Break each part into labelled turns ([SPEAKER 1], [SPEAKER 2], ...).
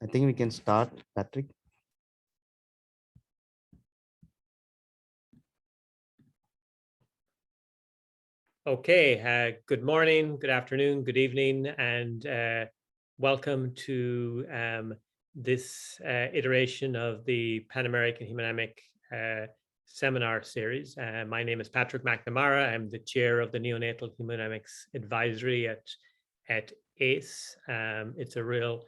[SPEAKER 1] I think we can start, Patrick.
[SPEAKER 2] Okay, good morning, good afternoon, good evening, and welcome to this iteration of the PanAmerican Hemodynamic seminar series. My name is Patrick McNamara. I'm the chair of the Neonatal Hemodynamics Advisory at ACE. It's a real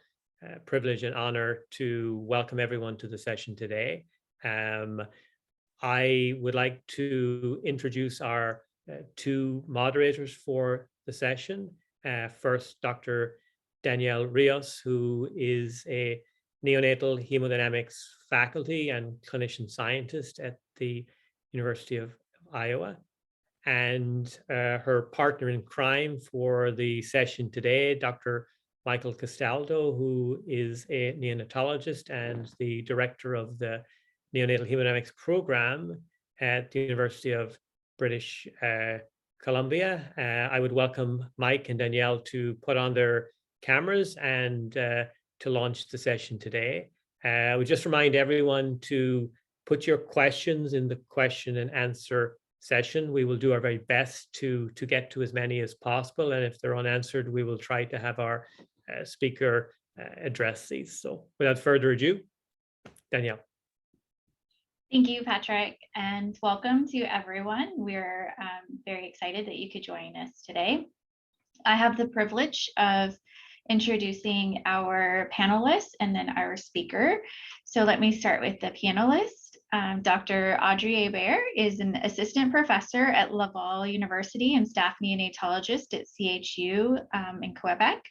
[SPEAKER 2] privilege and honor to welcome everyone to the session today. I would like to introduce our two moderators for the session. First, Dr. Danielle Rios, who is a neonatal hemodynamics faculty and clinician scientist at the University of Iowa. And her partner in crime for the session today, Dr. Michael Castaldo, who is a neonatologist and the director of the neonatal hemodynamics program at the University of British Columbia. I would welcome Mike and Danielle to put on their cameras and to launch the session today. I would just remind everyone to put your questions in the question and answer session. We will do our very best to get to as many as possible. And if they're unanswered, we will try to have our speaker address these. So without further ado, Danielle.
[SPEAKER 3] Thank you, Patrick, and welcome to everyone. We're very excited that you could join us today. I have the privilege of introducing our panelists and then our speaker. So let me start with the panelist. Dr. Audrey Hebert is an assistant professor at Laval University and staff neonatologist at CHU in Quebec.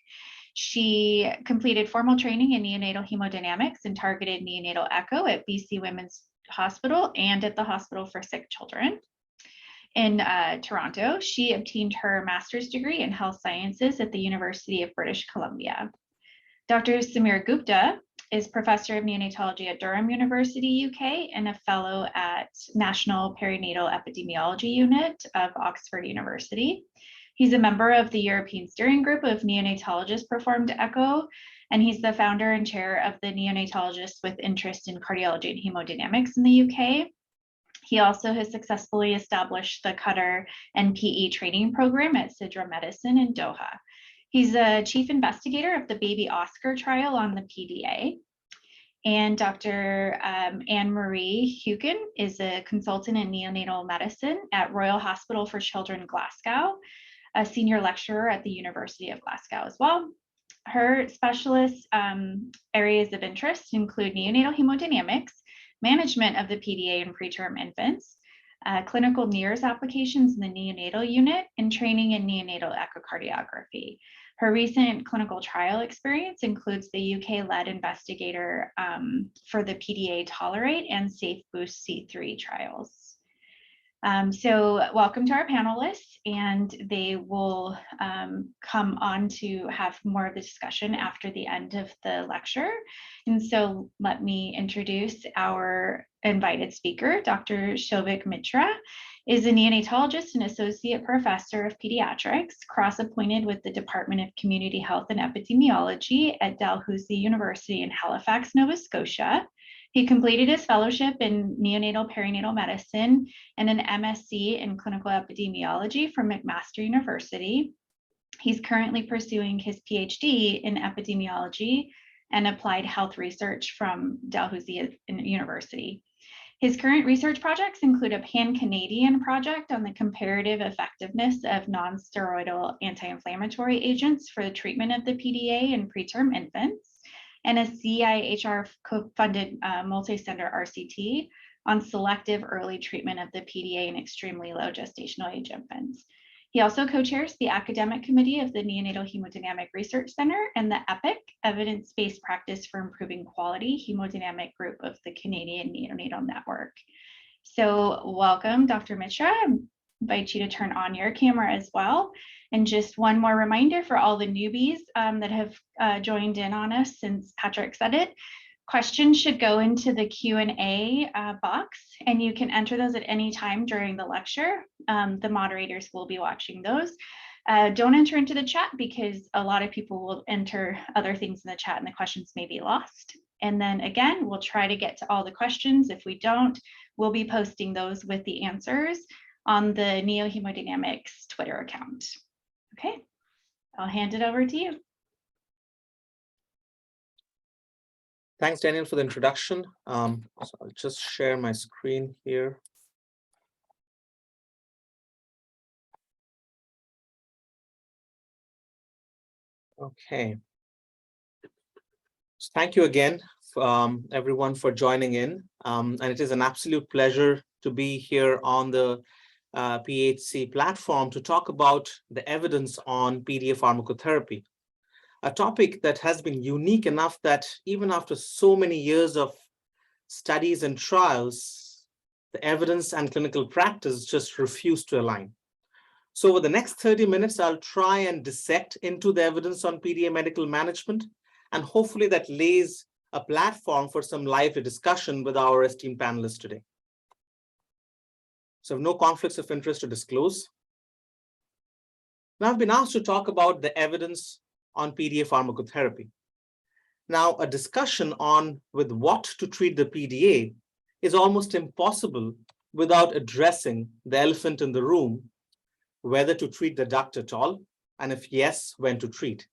[SPEAKER 3] She completed formal training in neonatal hemodynamics and targeted neonatal echo at BC Women's Hospital and at the Hospital for Sick Children in Toronto. She obtained her master's degree in health sciences at the University of British Columbia. Dr. Samir Gupta is professor of neonatology at Durham University, UK, and a fellow at National Perinatal Epidemiology Unit of Oxford University. He's a member of the European Steering Group of Neonatologists Performed Echo, and he's the founder and chair of the Neonatologists with Interest in Cardiology and Hemodynamics in the UK. He also has successfully established the Qatar NPE training program at Sidra Medicine in Doha. He's a chief investigator of the Baby Oscar trial on the PDA. And Dr. Anne-Marie Hugen is a consultant in neonatal medicine at Royal Hospital for Children, Glasgow, a senior lecturer at the University of Glasgow as well. Her specialist areas of interest include neonatal hemodynamics, management of the PDA in preterm infants, clinical NIRS applications in the neonatal unit, and training in neonatal echocardiography. Her recent clinical trial experience includes the UK-led investigator for the PDA-TOLERATE and SAFE-BOOST C3 trials. So welcome to our panelists, and they will come on to have more of the discussion after the end of the lecture. And so let me introduce our invited speaker. Dr. Souvik Mitra is a neonatologist and associate professor of pediatrics, cross-appointed with the Department of Community Health and Epidemiology at Dalhousie University in Halifax, Nova Scotia. He completed his fellowship in neonatal perinatal medicine and an MSc in clinical epidemiology from McMaster University. He's currently pursuing his PhD in epidemiology and applied health research from Dalhousie University. His current research projects include a pan-Canadian project on the comparative effectiveness of non-steroidal anti-inflammatory agents for the treatment of the PDA in preterm infants, and a CIHR-funded multi-center RCT on selective early treatment of the PDA in extremely low gestational age infants. He also co-chairs the academic committee of the Neonatal Hemodynamic Research Center and the EPIC, Evidence-Based Practice for Improving Quality Hemodynamic Group of the Canadian Neonatal Network. So welcome, Dr. Mitra. I invite you to turn on your camera as well. And just one more reminder for all the newbies that have joined in on us since Patrick said it, questions should go into the Q&A box, and you can enter those at any time during the lecture. The moderators will be watching those. Don't enter into the chat because a lot of people will enter other things in the chat and the questions may be lost. And then again, we'll try to get to all the questions. If we don't, we'll be posting those with the answers on the Neo Hemodynamics Twitter account. Okay, I'll hand it over to you.
[SPEAKER 1] Thanks, Daniel, for the introduction. So I'll just share my screen here. Okay. So thank you again, everyone, for joining in. And it is an absolute pleasure to be here on the PHC platform to talk about the evidence on PDA pharmacotherapy, a topic that has been unique enough that even after so many years of studies and trials, the evidence and clinical practice just refuse to align. So over the next 30 minutes, I'll try and dissect into the evidence on PDA medical management, and hopefully that lays a platform for some lively discussion with our esteemed panelists today. So no conflicts of interest to disclose. Now I've been asked to talk about the evidence on PDA pharmacotherapy. Now, a discussion on with what to treat the PDA is almost impossible without addressing the elephant in the room, whether to treat the duct at all, and if yes, when to treat.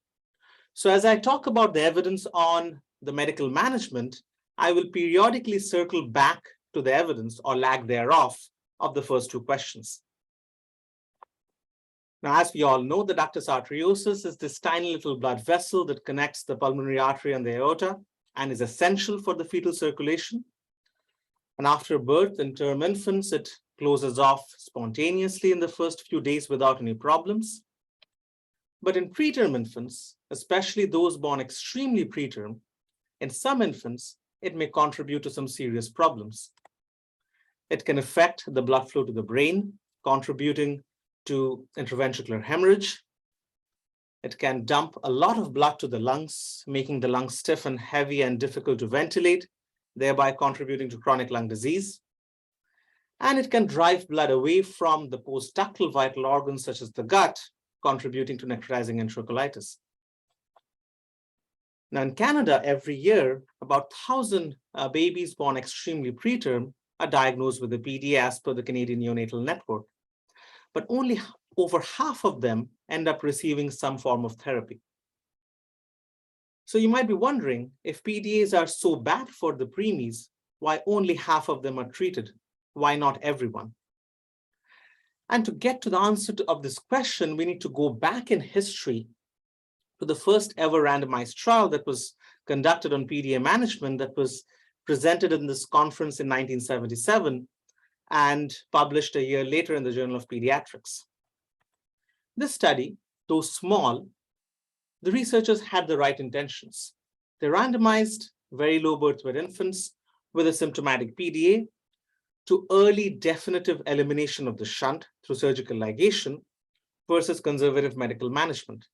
[SPEAKER 1] So as I talk about the evidence on the medical management, I will periodically circle back to the evidence or lack thereof of the first two questions. Now, as we all know, the ductus arteriosus is this tiny little blood vessel that connects the pulmonary artery and the aorta and is essential for the fetal circulation. And after birth in term infants, it closes off spontaneously in the first few days without any problems. But in preterm infants, especially those born extremely preterm, in some infants, it may contribute to some serious problems. It can affect the blood flow to the brain, contributing to intraventricular hemorrhage. It can dump a lot of blood to the lungs, making the lungs stiff and heavy and difficult to ventilate, thereby contributing to chronic lung disease. And it can drive blood away from the post-ductal vital organs such as the gut, contributing to necrotizing enterocolitis. Now in Canada, every year, about 1,000 babies born extremely preterm are diagnosed with a PDA as per the Canadian Neonatal Network. But only over half of them end up receiving some form of therapy. So you might be wondering, if PDAs are so bad for the preemies, why only half of them are treated? Why not everyone? And to get to the answer of this question, we need to go back in history to the first ever randomized trial that was conducted on PDA management that was presented in this conference in 1977 and published a year later in the Journal of Pediatrics. This study, though small, the researchers had the right intentions. They randomized very low birth weight infants with a symptomatic PDA to early definitive elimination of the shunt through surgical ligation versus conservative medical management.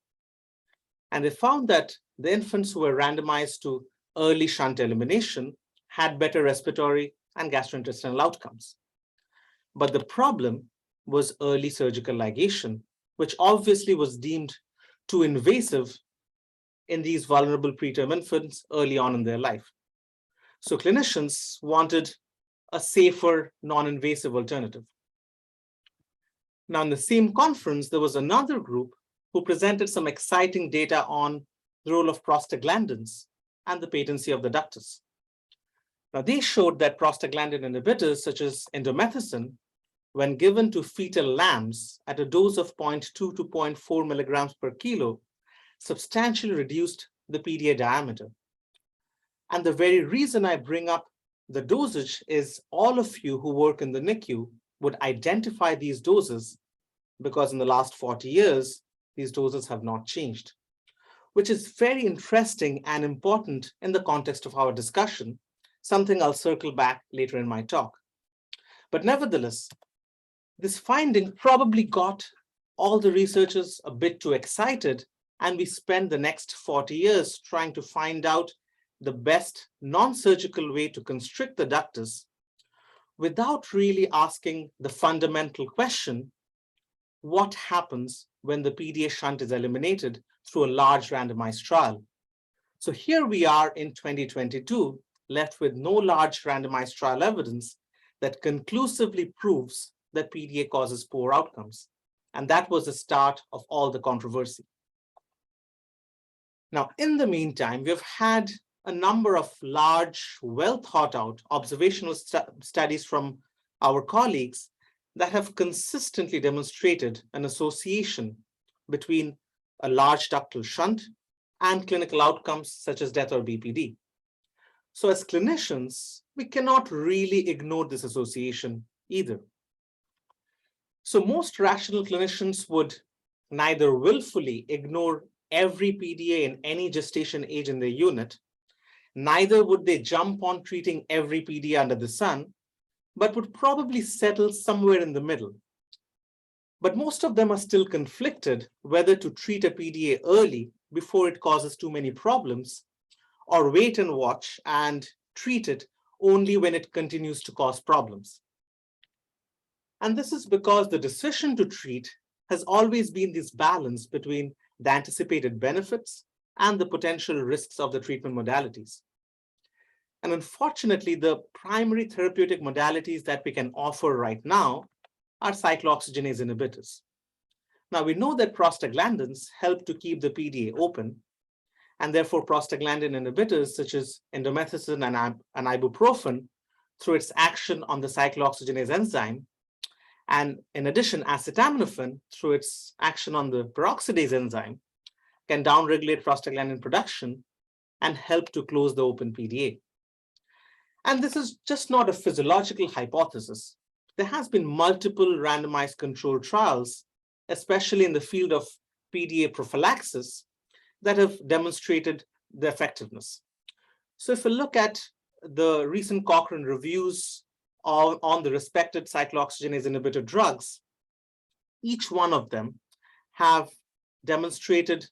[SPEAKER 1] And they found that the infants who were randomized to early shunt elimination had better respiratory and gastrointestinal outcomes. But the problem was early surgical ligation, which obviously was deemed too invasive in these vulnerable preterm infants early on in their life. So clinicians wanted a safer, non-invasive alternative. Now, in the same conference, there was another group who presented some exciting data on the role of prostaglandins and the patency of the ductus. Now, they showed that prostaglandin inhibitors such as indomethacin, when given to fetal lambs at a dose of 0.2 to 0.4 milligrams per kilo, substantially reduced the PDA diameter. And the very reason I bring up the dosage is all of you who work in the NICU would identify these doses because in the last 40 years, these doses have not changed, which is very interesting and important in the context of our discussion, something I'll circle back later in my talk. But nevertheless, this finding probably got all the researchers a bit too excited, and we spent the next 40 years trying to find out the best non-surgical way to constrict the ductus without really asking the fundamental question, what happens when the PDA shunt is eliminated through a large randomized trial. So here we are in 2022, left with no large randomized trial evidence that conclusively proves that PDA causes poor outcomes. And that was the start of all the controversy. Now, in the meantime, we've had a number of large, well thought out observational studies from our colleagues that have consistently demonstrated an association between a large ductal shunt and clinical outcomes such as death or BPD. So as clinicians, we cannot really ignore this association either. So most rational clinicians would neither willfully ignore every PDA in any gestation age in their unit, neither would they jump on treating every PDA under the sun, but would probably settle somewhere in the middle. But most of them are still conflicted whether to treat a PDA early before it causes too many problems, or wait and watch and treat it only when it continues to cause problems. And this is because the decision to treat has always been this balance between the anticipated benefits and the potential risks of the treatment modalities. And unfortunately, the primary therapeutic modalities that we can offer right now are cyclo-oxygenase inhibitors. Now, we know that prostaglandins help to keep the PDA open, and therefore prostaglandin inhibitors such as indomethacin and ibuprofen, through its action on the cyclo-oxygenase enzyme, and in addition, acetaminophen, through its action on the peroxidase enzyme, can downregulate prostaglandin production and help to close the open PDA. And this is just not a physiological hypothesis. There has been multiple randomized controlled trials, especially in the field of PDA prophylaxis, that have demonstrated the effectiveness. So if we look at the recent Cochrane reviews on the respected cyclo-oxygenase inhibitor drugs, each one of them have demonstrated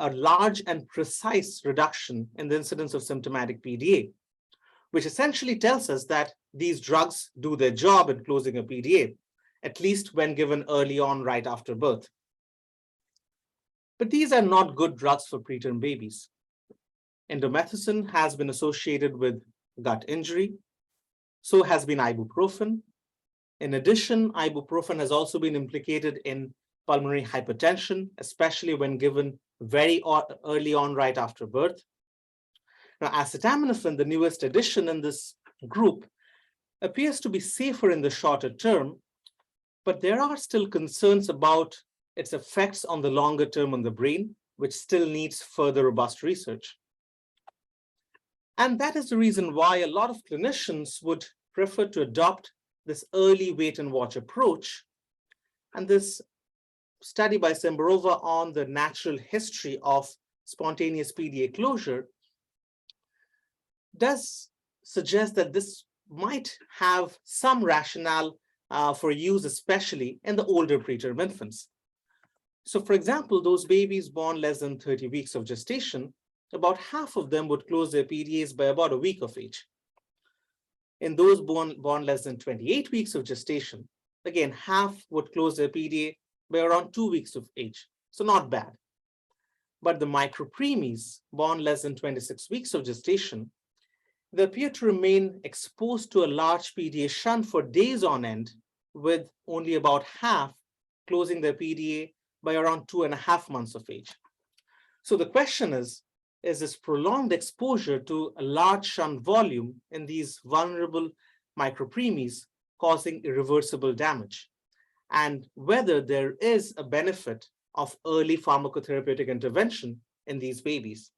[SPEAKER 1] a large and precise reduction in the incidence of symptomatic PDA, which essentially tells us that these drugs do their job in closing a PDA, at least when given early on right after birth. But these are not good drugs for preterm babies. Indomethacin has been associated with gut injury, so has been ibuprofen. In addition, ibuprofen has also been implicated in pulmonary hypertension, especially when given very early on right after birth. Now, acetaminophen, the newest addition in this group, appears to be safer in the shorter term, but there are still concerns about its effects on the longer term on the brain, which still needs further robust research. And that is the reason why a lot of clinicians would prefer to adopt this early wait and watch approach. And this study by Semberova on the natural history of spontaneous PDA closure does suggest that this might have some rationale for use, especially in the older preterm infants. So for example, those babies born less than 30 weeks of gestation, about half of them would close their PDAs by about a week of age. In those born less than 28 weeks of gestation, again, half would close their PDA by around 2 weeks of age. So not bad. But the micropreemies born less than 26 weeks of gestation, they appear to remain exposed to a large PDA shunt for days on end, with only about half closing their PDA by around 2.5 months of age. So the question is this prolonged exposure to a large shunt volume in these vulnerable micropreemies causing irreversible damage, and whether there is a benefit of early pharmacotherapeutic intervention in these babies.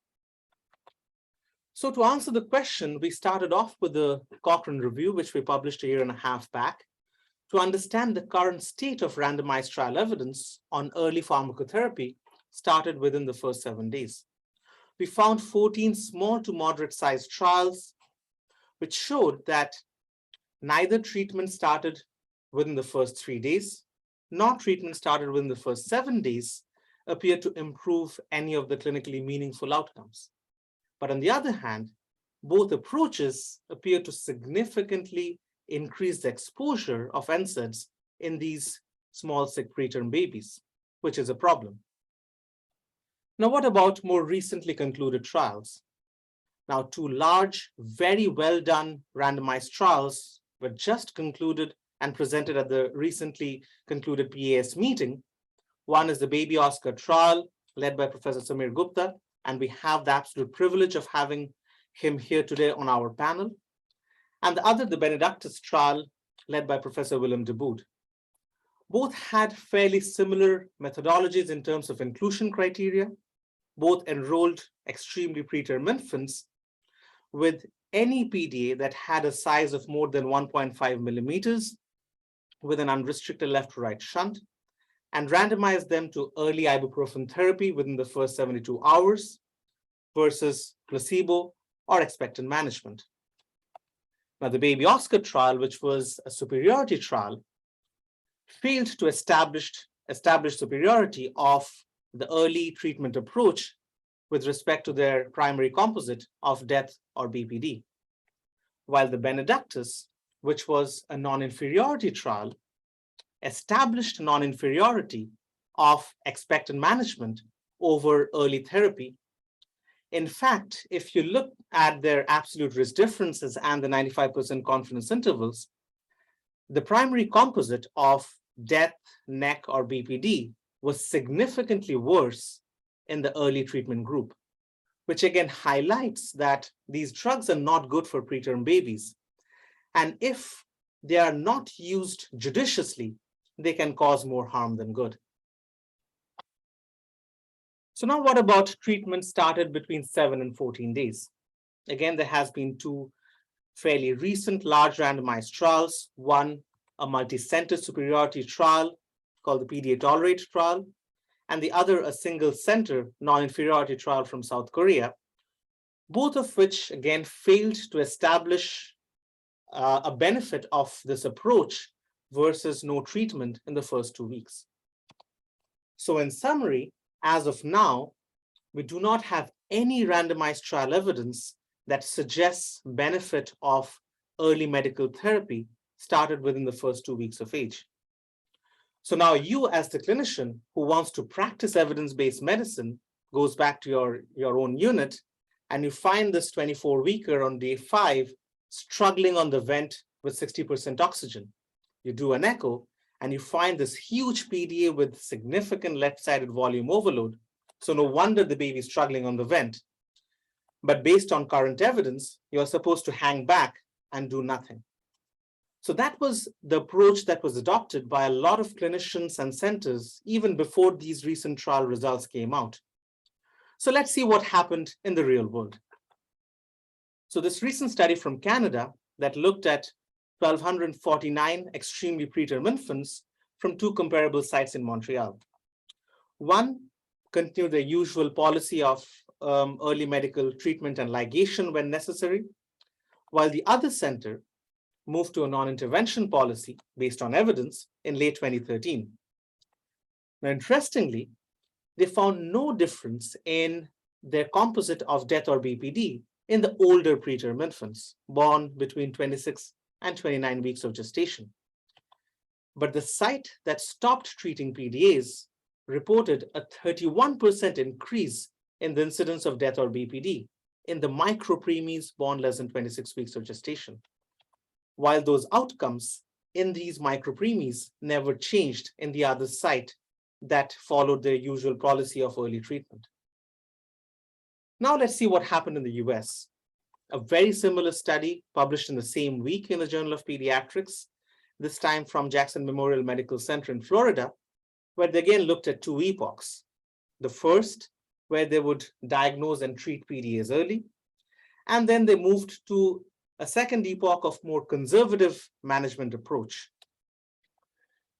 [SPEAKER 1] So to answer the question, we started off with the Cochrane review, which we published 1.5 years back, to understand the current state of randomized trial evidence on early pharmacotherapy started within the first 7 days. We found 14 small to moderate sized trials, which showed that neither treatment started within the first 3 days, nor treatment started within the first 7 days appeared to improve any of the clinically meaningful outcomes. But on the other hand, both approaches appear to significantly increase the exposure of NSAIDs in these small sick preterm babies, which is a problem. Now, what about more recently concluded trials? Now, two large, very well done randomized trials were just concluded and presented at the recently concluded PAS meeting. One is the Baby Oscar trial led by Professor Samir Gupta, and we have the absolute privilege of having him here today on our panel. And the other, the Benedictus trial led by Professor Willem de Boot. Both had fairly similar methodologies in terms of inclusion criteria. Both enrolled extremely preterm infants with any PDA that had a size of more than 1.5 millimeters with an unrestricted left to right shunt, and randomized them to early ibuprofen therapy within the first 72 hours versus placebo or expectant management. Now, the Baby Oscar trial, which was a superiority trial, failed to establish superiority of the early treatment approach with respect to their primary composite of death or BPD. While the Benedictus, which was a non-inferiority trial, established non-inferiority of expectant management over early therapy. In fact, if you look at their absolute risk differences and the 95% confidence intervals, the primary composite of death, NEC, or BPD was significantly worse in the early treatment group, which again highlights that these drugs are not good for preterm babies. And if they are not used judiciously, they can cause more harm than good. So now what about treatment started between 7 and 14 days? Again, there has been two fairly recent large randomized trials, one a multi-center superiority trial called the PDA-TOLERATE trial, and the other a single center non-inferiority trial from South Korea, both of which again failed to establish a benefit of this approach versus no treatment in the first 2 weeks. So in summary, as of now, we do not have any randomized trial evidence that suggests benefit of early medical therapy started within the first 2 weeks of age. So now you as the clinician who wants to practice evidence-based medicine goes back to your own unit, and you find this 24-weeker on day 5 struggling on the vent with 60% oxygen. You do an echo and you find this huge PDA with significant left-sided volume overload. So no wonder the baby is struggling on the vent. But based on current evidence, you're supposed to hang back and do nothing. So that was the approach that was adopted by a lot of clinicians and centers even before these recent trial results came out. So let's see what happened in the real world. So this recent study from Canada that looked at 1,249 extremely preterm infants from 2 comparable sites in Montreal. One continued the usual policy of early medical treatment and ligation when necessary, while the other center moved to a non-intervention policy based on evidence in late 2013. Now, interestingly, they found no difference in their composite of death or BPD in the older preterm infants born between 26 and 29 weeks of gestation. But the site that stopped treating PDAs reported a 31% increase in the incidence of death or BPD in the micropreemies born less than 26 weeks of gestation, while those outcomes in these micropreemies never changed in the other site that followed their usual policy of early treatment. Now let's see what happened in the US. A very similar study published in the same week in the Journal of Pediatrics, this time from Jackson Memorial Medical Center in Florida, where they again looked at 2 epochs. The first, where they would diagnose and treat PDAs early, and then they moved to a second epoch of more conservative management approach.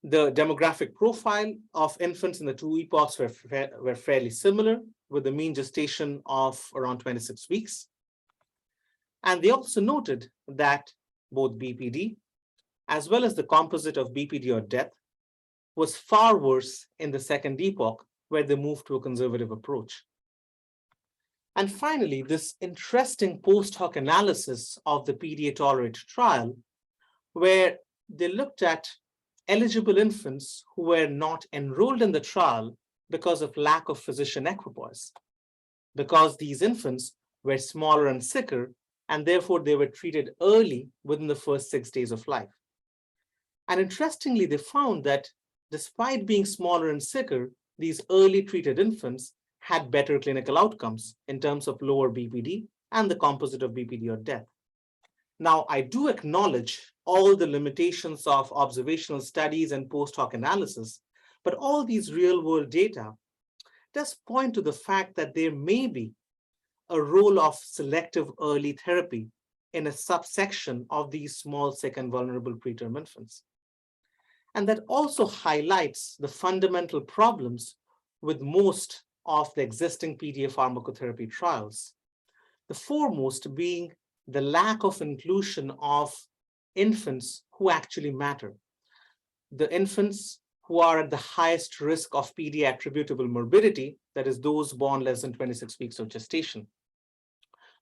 [SPEAKER 1] The demographic profile of infants in the 2 epochs were fairly similar, with a mean gestation of around 26 weeks. And they also noted that both BPD, as well as the composite of BPD or death, was far worse in the second epoch, where they moved to a conservative approach. And finally, this interesting post-hoc analysis of the PDA-TOLERATE trial, where they looked at eligible infants who were not enrolled in the trial because of lack of physician equipoise, because these infants were smaller and sicker, and therefore they were treated early within the first 6 days of life. And interestingly, they found that despite being smaller and sicker, these early treated infants had better clinical outcomes in terms of lower BPD and the composite of BPD or death. Now, I do acknowledge all the limitations of observational studies and post-hoc analysis, but all these real-world data does point to the fact that there may be a role of selective early therapy in a subsection of these small, sick, and vulnerable preterm infants. And that also highlights the fundamental problems with most of the existing PDA pharmacotherapy trials. The foremost being the lack of inclusion of infants who actually matter. The infants who are at the highest risk of PDA attributable morbidity, that is those born less than 26 weeks of gestation.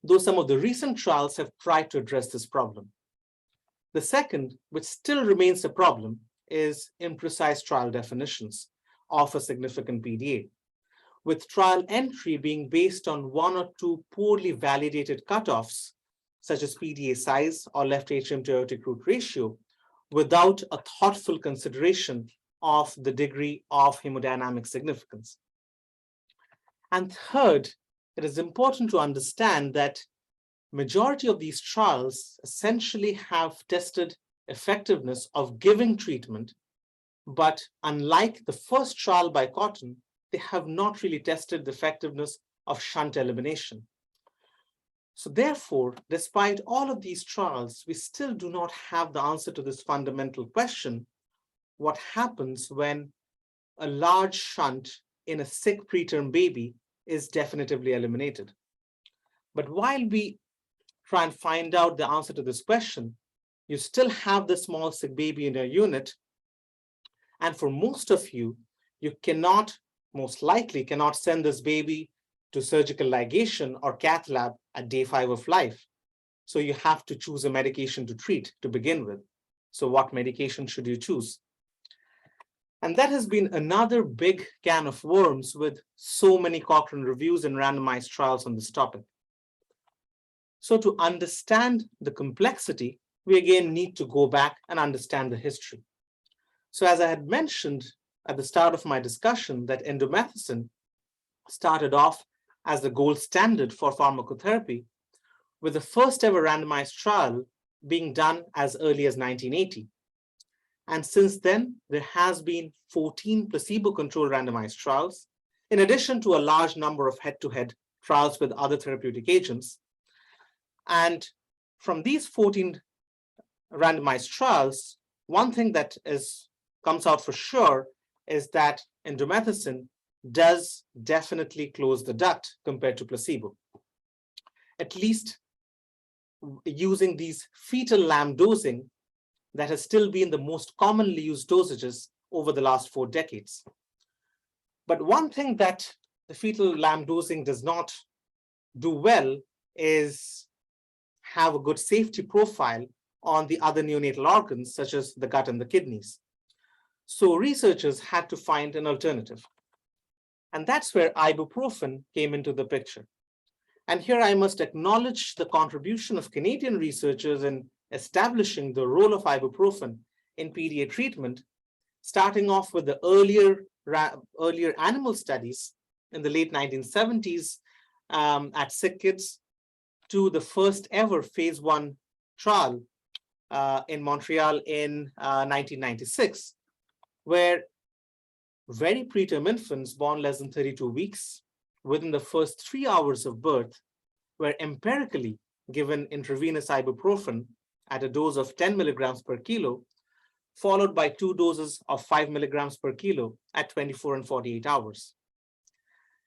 [SPEAKER 1] Though some of the recent trials have tried to address this problem. The second, which still remains a problem, is imprecise trial definitions of a significant PDA, with trial entry being based on one or two poorly validated cutoffs, such as PDA size or left atrium to aortic root ratio, without a thoughtful consideration of the degree of hemodynamic significance. And third, it is important to understand that majority of these trials essentially have tested effectiveness of giving treatment, but unlike the first trial by Cotton, they have not really tested the effectiveness of shunt elimination. So therefore, despite all of these trials, we still do not have the answer to this fundamental question: what happens when a large shunt in a sick preterm baby is definitively eliminated? But while we try and find out the answer to this question, you still have the small sick baby in your unit. And for most of you, you cannot, most likely cannot send this baby to surgical ligation or cath lab at day 5 of life. So you have to choose a medication to treat to begin with. So what medication should you choose? And that has been another big can of worms with so many Cochrane reviews and randomized trials on this topic. So to understand the complexity, we again need to go back and understand the history. So as I had mentioned at the start of my discussion, that indomethacin started off as the gold standard for pharmacotherapy, with the first ever randomized trial being done as early as 1980. And since then, there has been 14 placebo-controlled randomized trials, in addition to a large number of head-to-head trials with other therapeutic agents. And from these 14 randomized trials, one thing that comes out for sure is that indomethacin does definitely close the duct compared to placebo, at least using these fetal lamb dosing that has still been the most commonly used dosages over the last 4 decades. But one thing that the fetal lamb dosing does not do well is have a good safety profile on the other neonatal organs, such as the gut and the kidneys. So researchers had to find an alternative. And that's where ibuprofen came into the picture. And here I must acknowledge the contribution of Canadian researchers in establishing the role of ibuprofen in PDA treatment, starting off with the earlier animal studies in the late 1970s at sick kids, to the first ever phase 1 trial in Montreal in 1996, where very preterm infants born less than 32 weeks within the first 3 hours of birth were empirically given intravenous ibuprofen at a dose of 10 milligrams per kilo, followed by 2 doses of 5 milligrams per kilo at 24 and 48 hours.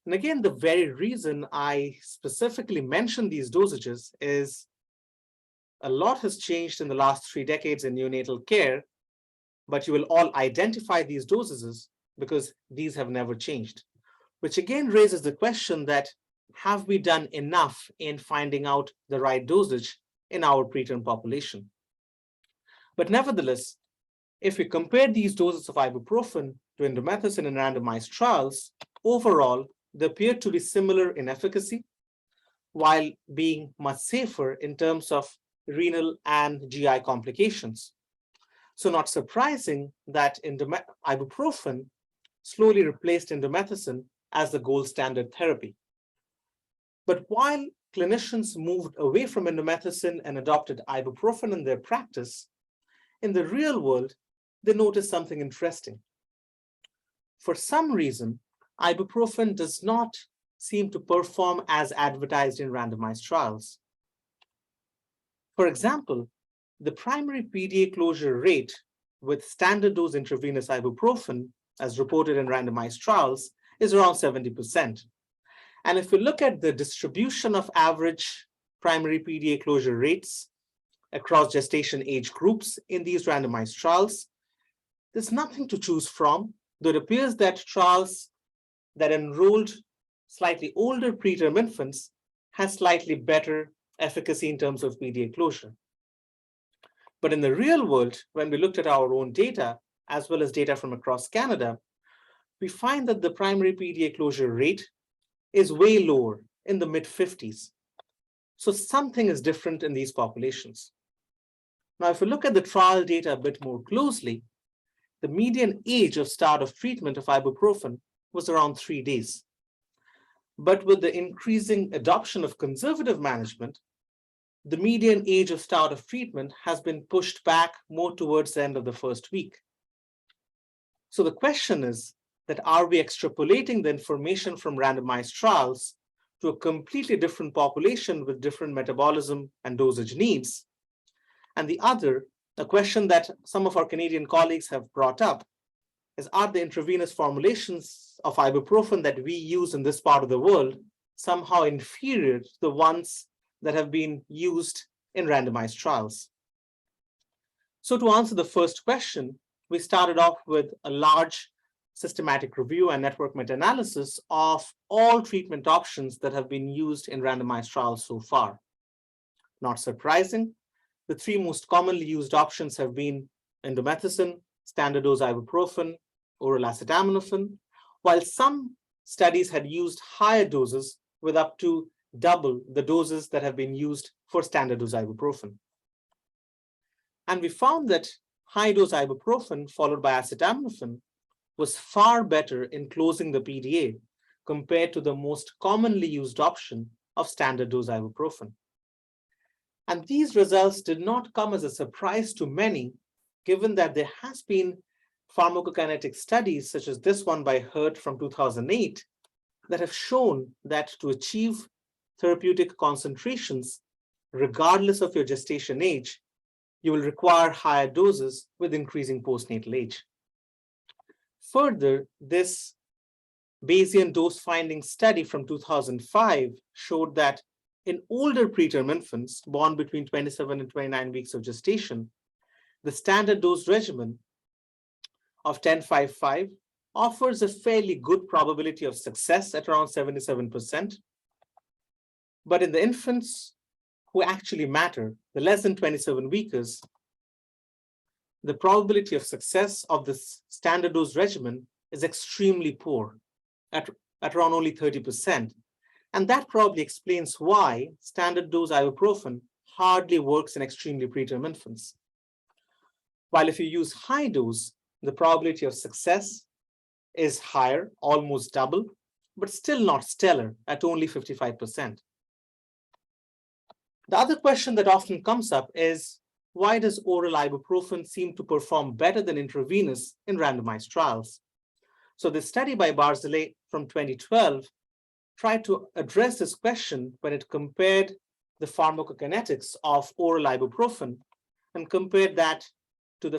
[SPEAKER 1] And again, the very reason I specifically mention these dosages is a lot has changed in the last 3 decades in neonatal care, but you will all identify these dosages because these have never changed, which again raises the question that have we done enough in finding out the right dosage in our preterm population? But nevertheless, if we compare these doses of ibuprofen to indomethacin in randomized trials, overall, they appear to be similar in efficacy, while being much safer in terms of renal and GI complications. So not surprising that ibuprofen slowly replaced indomethacin as the gold standard therapy. But while clinicians moved away from indomethacin and adopted ibuprofen in their practice, in the real world, they noticed something interesting. For some reason, ibuprofen does not seem to perform as advertised in randomized trials. For example, the primary PDA closure rate with standard dose intravenous ibuprofen, as reported in randomized trials, is around 70%. And if we look at the distribution of average primary PDA closure rates across gestation age groups in these randomized trials, there's nothing to choose from, though it appears that trials that enrolled slightly older preterm infants has slightly better efficacy in terms of PDA closure. But in the real world, when we looked at our own data, as well as data from across Canada, we find that the primary PDA closure rate is way lower, in the mid-50s. So something is different in these populations. Now, if we look at the trial data a bit more closely, the median age of start of treatment of ibuprofen was around 3 days. But with the increasing adoption of conservative management, the median age of start of treatment has been pushed back more towards the end of the first week. So the question is that, are we extrapolating the information from randomized trials to a completely different population with different metabolism and dosage needs? And the other, a question that some of our Canadian colleagues have brought up, is, are the intravenous formulations of ibuprofen that we use in this part of the world somehow inferior to the ones that have been used in randomized trials? So to answer the first question, we started off with a large systematic review and network meta-analysis of all treatment options that have been used in randomized trials so far. Not surprising, the 3 most commonly used options have been indomethacin, standard dose ibuprofen, oral acetaminophen, while some studies had used higher doses with up to double the doses that have been used for standard dose ibuprofen. And we found that high dose ibuprofen followed by acetaminophen was far better in closing the PDA compared to the most commonly used option of standard dose ibuprofen. And these results did not come as a surprise to many, given that there has been pharmacokinetic studies such as this one by Hurt from 2008 that have shown that to achieve therapeutic concentrations, regardless of your gestation age, you will require higher doses with increasing postnatal age. Further, this Bayesian dose finding study from 2005 showed that in older preterm infants born between 27 and 29 weeks of gestation, the standard dose regimen of 10-5-5 offers a fairly good probability of success at around 77%. But in the infants who actually matter, the less than 27 weekers, the probability of success of this standard dose regimen is extremely poor, at around only 30%. And that probably explains why standard dose ibuprofen hardly works in extremely preterm infants. While if you use high dose, the probability of success is higher, almost double, but still not stellar at only 55%. The other question that often comes up is, why does oral ibuprofen seem to perform better than intravenous in randomized trials? So this study by Barzilay from 2012 tried to address this question when it compared the pharmacokinetics of oral ibuprofen and compared that to the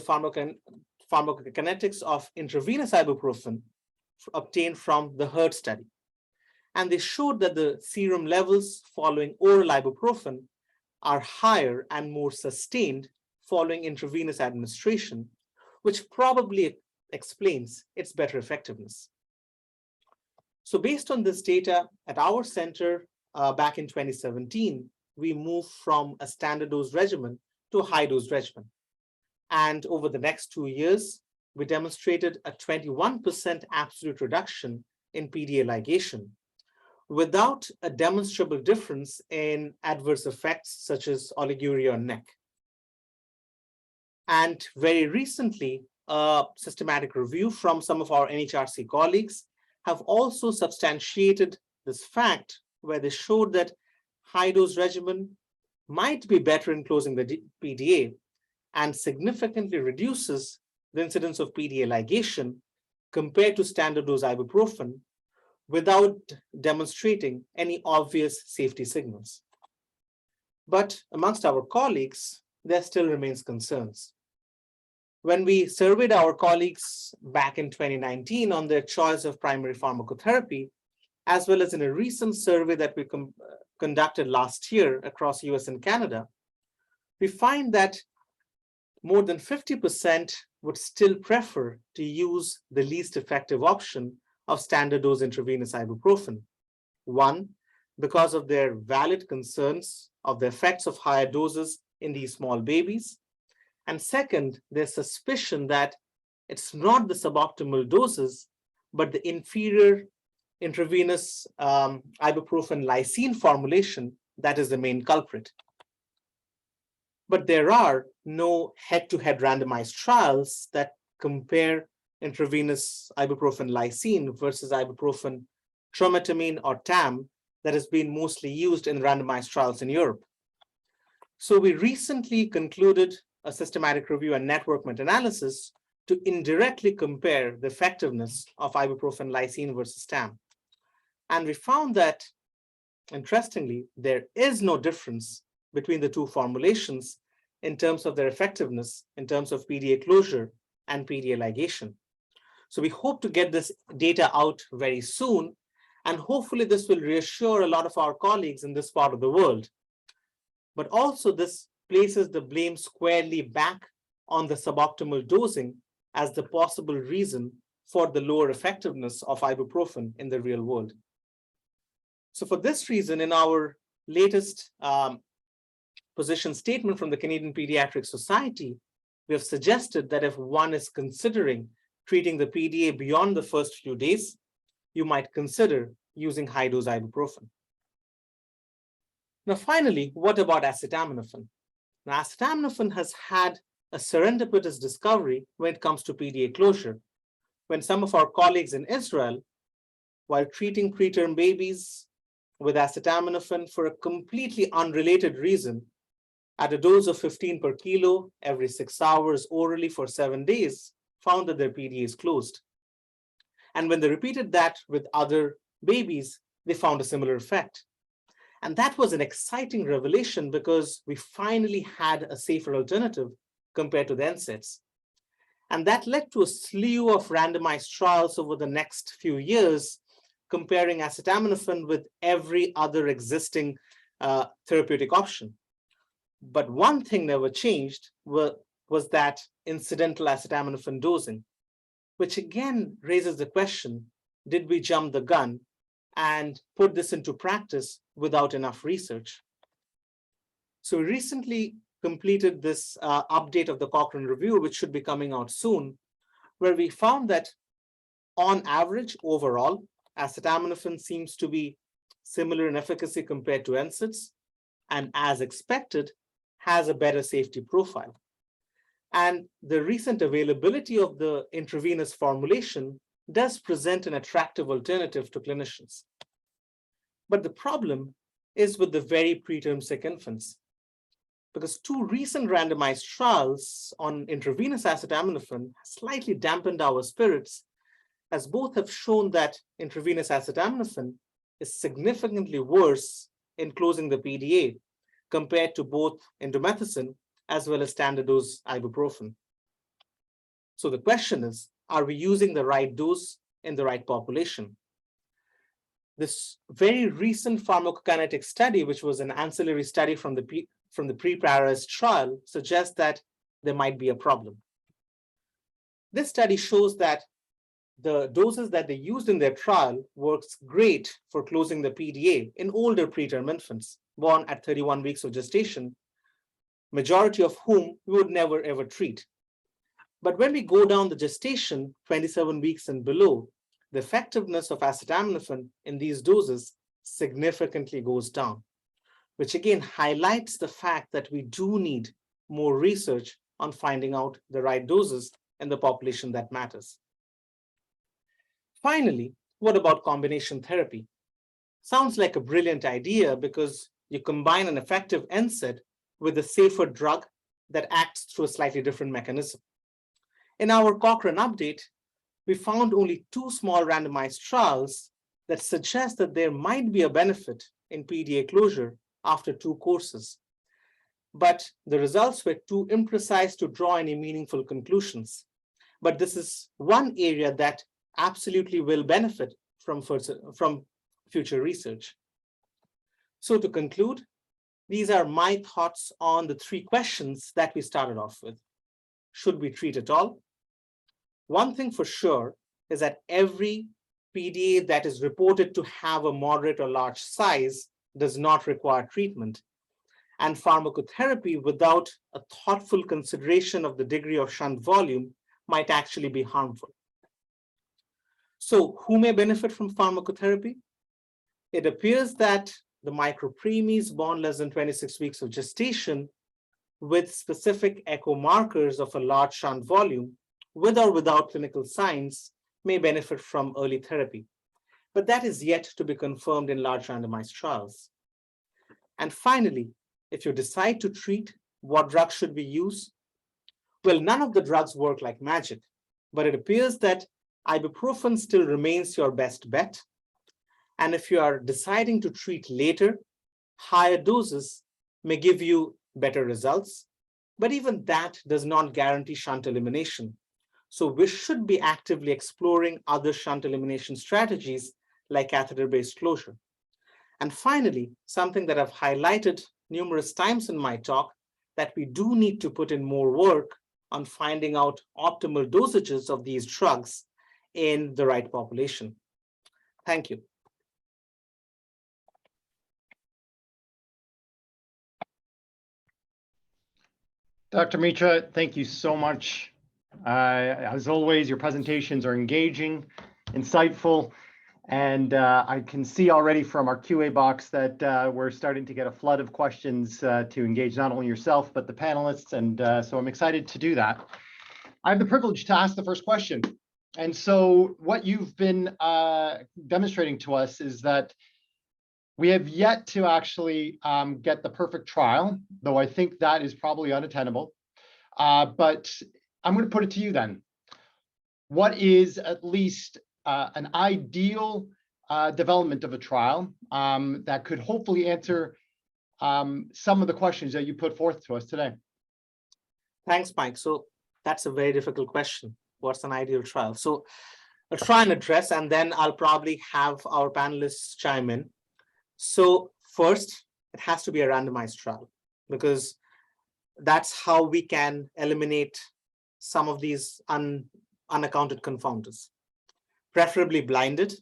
[SPEAKER 1] pharmacokinetics of intravenous ibuprofen obtained from the Hurt study. And they showed that the serum levels following oral ibuprofen are higher and more sustained following intravenous administration, which probably explains its better effectiveness. So based on this data at our center back in 2017, we moved from a standard dose regimen to a high dose regimen. And over the next 2 years, we demonstrated a 21% absolute reduction in PDA ligation without a demonstrable difference in adverse effects such as oliguria on neck. And very recently, a systematic review from some of our NHRC colleagues have also substantiated this fact, where they showed that high-dose regimen might be better in closing the PDA and significantly reduces the incidence of PDA ligation compared to standard dose ibuprofen without demonstrating any obvious safety signals. But amongst our colleagues, there still remains concerns. When we surveyed our colleagues back in 2019 on their choice of primary pharmacotherapy, as well as in a recent survey that we conducted last year across US and Canada, we find that more than 50% would still prefer to use the least effective option of standard dose intravenous ibuprofen. One, because of their valid concerns of the effects of higher doses in these small babies. And second, their suspicion that it's not the suboptimal doses, but the inferior intravenous ibuprofen lysine formulation that is the main culprit. But there are no head-to-head randomized trials that compare intravenous ibuprofen lysine versus ibuprofen trometamine or TAM that has been mostly used in randomized trials in Europe. So we recently concluded a systematic review and network meta-analysis to indirectly compare the effectiveness of ibuprofen lysine versus TAM. And we found that, interestingly, there is no difference between the two formulations in terms of their effectiveness, in terms of PDA closure and PDA ligation. So we hope to get this data out very soon, and hopefully this will reassure a lot of our colleagues in this part of the world. But also this places the blame squarely back on the suboptimal dosing as the possible reason for the lower effectiveness of ibuprofen in the real world. So for this reason, in our latest position statement from the Canadian Pediatric Society, we have suggested that if one is considering treating the PDA beyond the first few days, you might consider using high-dose ibuprofen. Now, finally, what about acetaminophen? Now, acetaminophen has had a serendipitous discovery when it comes to PDA closure, when some of our colleagues in Israel, while treating preterm babies with acetaminophen for a completely unrelated reason, at a dose of 15 per kilo every 6 hours orally for 7 days, found that their PDA is closed. And when they repeated that with other babies, they found a similar effect. And that was an exciting revelation because we finally had a safer alternative compared to the NSAIDs. And that led to a slew of randomized trials over the next few years, comparing acetaminophen with every other existing therapeutic option. But one thing never changed was that incidental acetaminophen dosing, which again raises the question, did we jump the gun and put this into practice without enough research? So we recently completed this update of the Cochrane review, which should be coming out soon, where we found that on average, overall, acetaminophen seems to be similar in efficacy compared to NSAIDs, and as expected, has a better safety profile. And the recent availability of the intravenous formulation does present an attractive alternative to clinicians. But the problem is with the very preterm sick infants, because 2 recent randomized trials on intravenous acetaminophen slightly dampened our spirits, as both have shown that intravenous acetaminophen is significantly worse in closing the PDA compared to both indomethacin as well as standard dose ibuprofen. So the question is, are we using the right dose in the right population? This very recent pharmacokinetic study, which was an ancillary study from the pre-PARAS trial, suggests that there might be a problem. This study shows that the doses that they used in their trial works great for closing the PDA in older preterm infants born at 31 weeks of gestation, majority of whom we would never ever treat But when we go down the gestation, 27 weeks and below, the effectiveness of acetaminophen in these doses significantly goes down, which again highlights the fact that we do need more research on finding out the right doses in the population that matters. Finally, what about combination therapy? Sounds like a brilliant idea because you combine an effective NSAID with a safer drug that acts through a slightly different mechanism. In our Cochrane update, we found only 2 small randomized trials that suggest that there might be a benefit in PDA closure after 2 courses. But the results were too imprecise to draw any meaningful conclusions. But this is one area that absolutely will benefit from future research. So to conclude, these are my thoughts on the 3 questions that we started off with. Should we treat at all? One thing for sure is that every PDA that is reported to have a moderate or large size does not require treatment. And pharmacotherapy without a thoughtful consideration of the degree of shunt volume might actually be harmful. So who may benefit from pharmacotherapy? It appears that the micropreemies born less than 26 weeks of gestation with specific echo markers of a large shunt volume, with or without clinical signs, may benefit from early therapy. But that is yet to be confirmed in large randomized trials. And finally, if you decide to treat, what drugs should we use? Well, none of the drugs work like magic, but it appears that ibuprofen still remains your best bet. And if you are deciding to treat later, higher doses may give you better results, but even that does not guarantee shunt elimination. So we should be actively exploring other shunt elimination strategies like catheter-based closure. And finally, something that I've highlighted numerous times in my talk, that we do need to put in more work on finding out optimal dosages of these drugs in the right population. Thank you.
[SPEAKER 4] Dr. Mitra, thank you so much. As always, your presentations are engaging, insightful, and I can see already from our QA box that we're starting to get a flood of questions to engage not only yourself, but the panelists, and so I'm excited to do that. I have the privilege to ask the first question. And so what you've been demonstrating to us is that we have yet to actually get the perfect trial, though I think that is probably unattainable. But I'm going to put it to you then. What is at least an ideal development of a trial that could hopefully answer some of the questions that you put forth to us today?
[SPEAKER 1] Thanks, Mike. So that's a very difficult question. What's an ideal trial? So I'll try and address, and then I'll probably have our panelists chime in. So first, it has to be a randomized trial, because that's how we can eliminate some of these unaccounted confounders. Preferably blinded,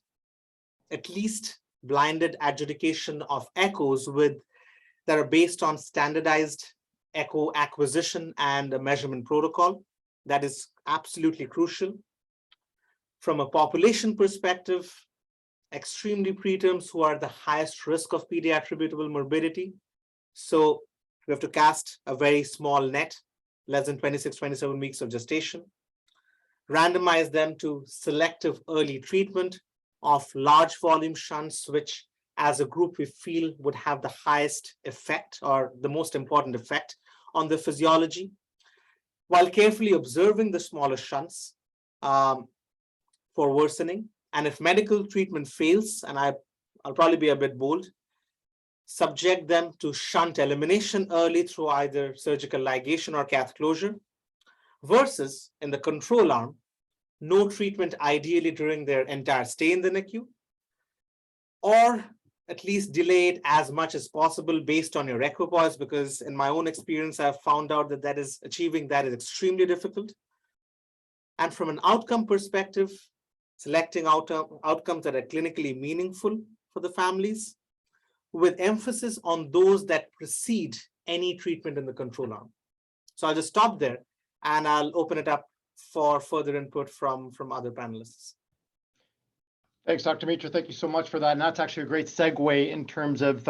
[SPEAKER 1] at least blinded adjudication of echoes that are based on standardized echo acquisition and a measurement protocol. That is absolutely crucial. From a population perspective, extremely preterms who are the highest risk of PD attributable morbidity. So we have to cast a very small net, less than 26, 27 weeks of gestation. Randomize them to selective early treatment of large volume shunts, which as a group we feel would have the highest effect or the most important effect on the physiology, while carefully observing the smaller shunts for worsening. And if medical treatment fails, and I'll probably be a bit bold, subject them to shunt elimination early through either surgical ligation or cath closure, versus in the control arm, no treatment ideally during their entire stay in the NICU, or at least delay it as much as possible based on your equipoise, because in my own experience, I've found out that achieving that is extremely difficult. And from an outcome perspective, selecting outcomes that are clinically meaningful for the families, with emphasis on those that precede any treatment in the control arm. So I'll just stop there and I'll open it up for further input from other panelists.
[SPEAKER 4] Thanks, Dr. Mitra. Thank you so much for that. And that's actually a great segue in terms of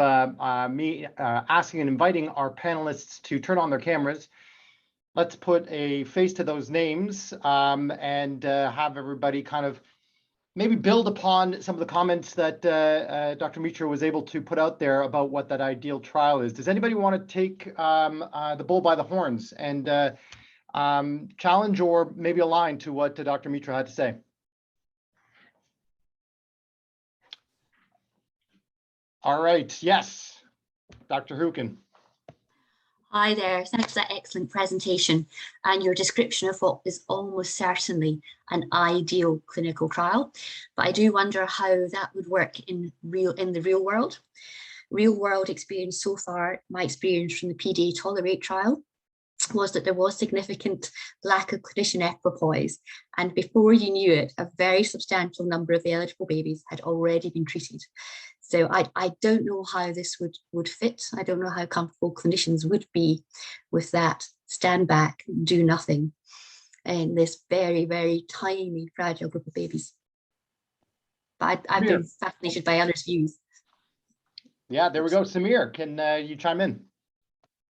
[SPEAKER 4] me asking and inviting our panelists to turn on their cameras. Let's put a face to those names and have everybody kind of maybe build upon some of the comments that Dr. Mitra was able to put out there about what that ideal trial is. Does anybody want to take the bull by the horns and challenge or maybe align to what Dr. Mitra had to say? All right, yes, Dr. Hukin.
[SPEAKER 5] Hi there, thanks for that excellent presentation and your description of what is almost certainly an ideal clinical trial. But I do wonder how that would work in the real world. Real world experience so far, my experience from the PDA-TOLERATE trial was that there was significant lack of clinician equipoise, and before you knew it, a very substantial number of eligible babies had already been treated. So I don't know how this would fit. I don't know how comfortable clinicians would be with that stand back, do nothing in this very, very tiny, fragile group of babies. But I've been fascinated by others' views.
[SPEAKER 4] Yeah, there we go. Samir, can you chime in?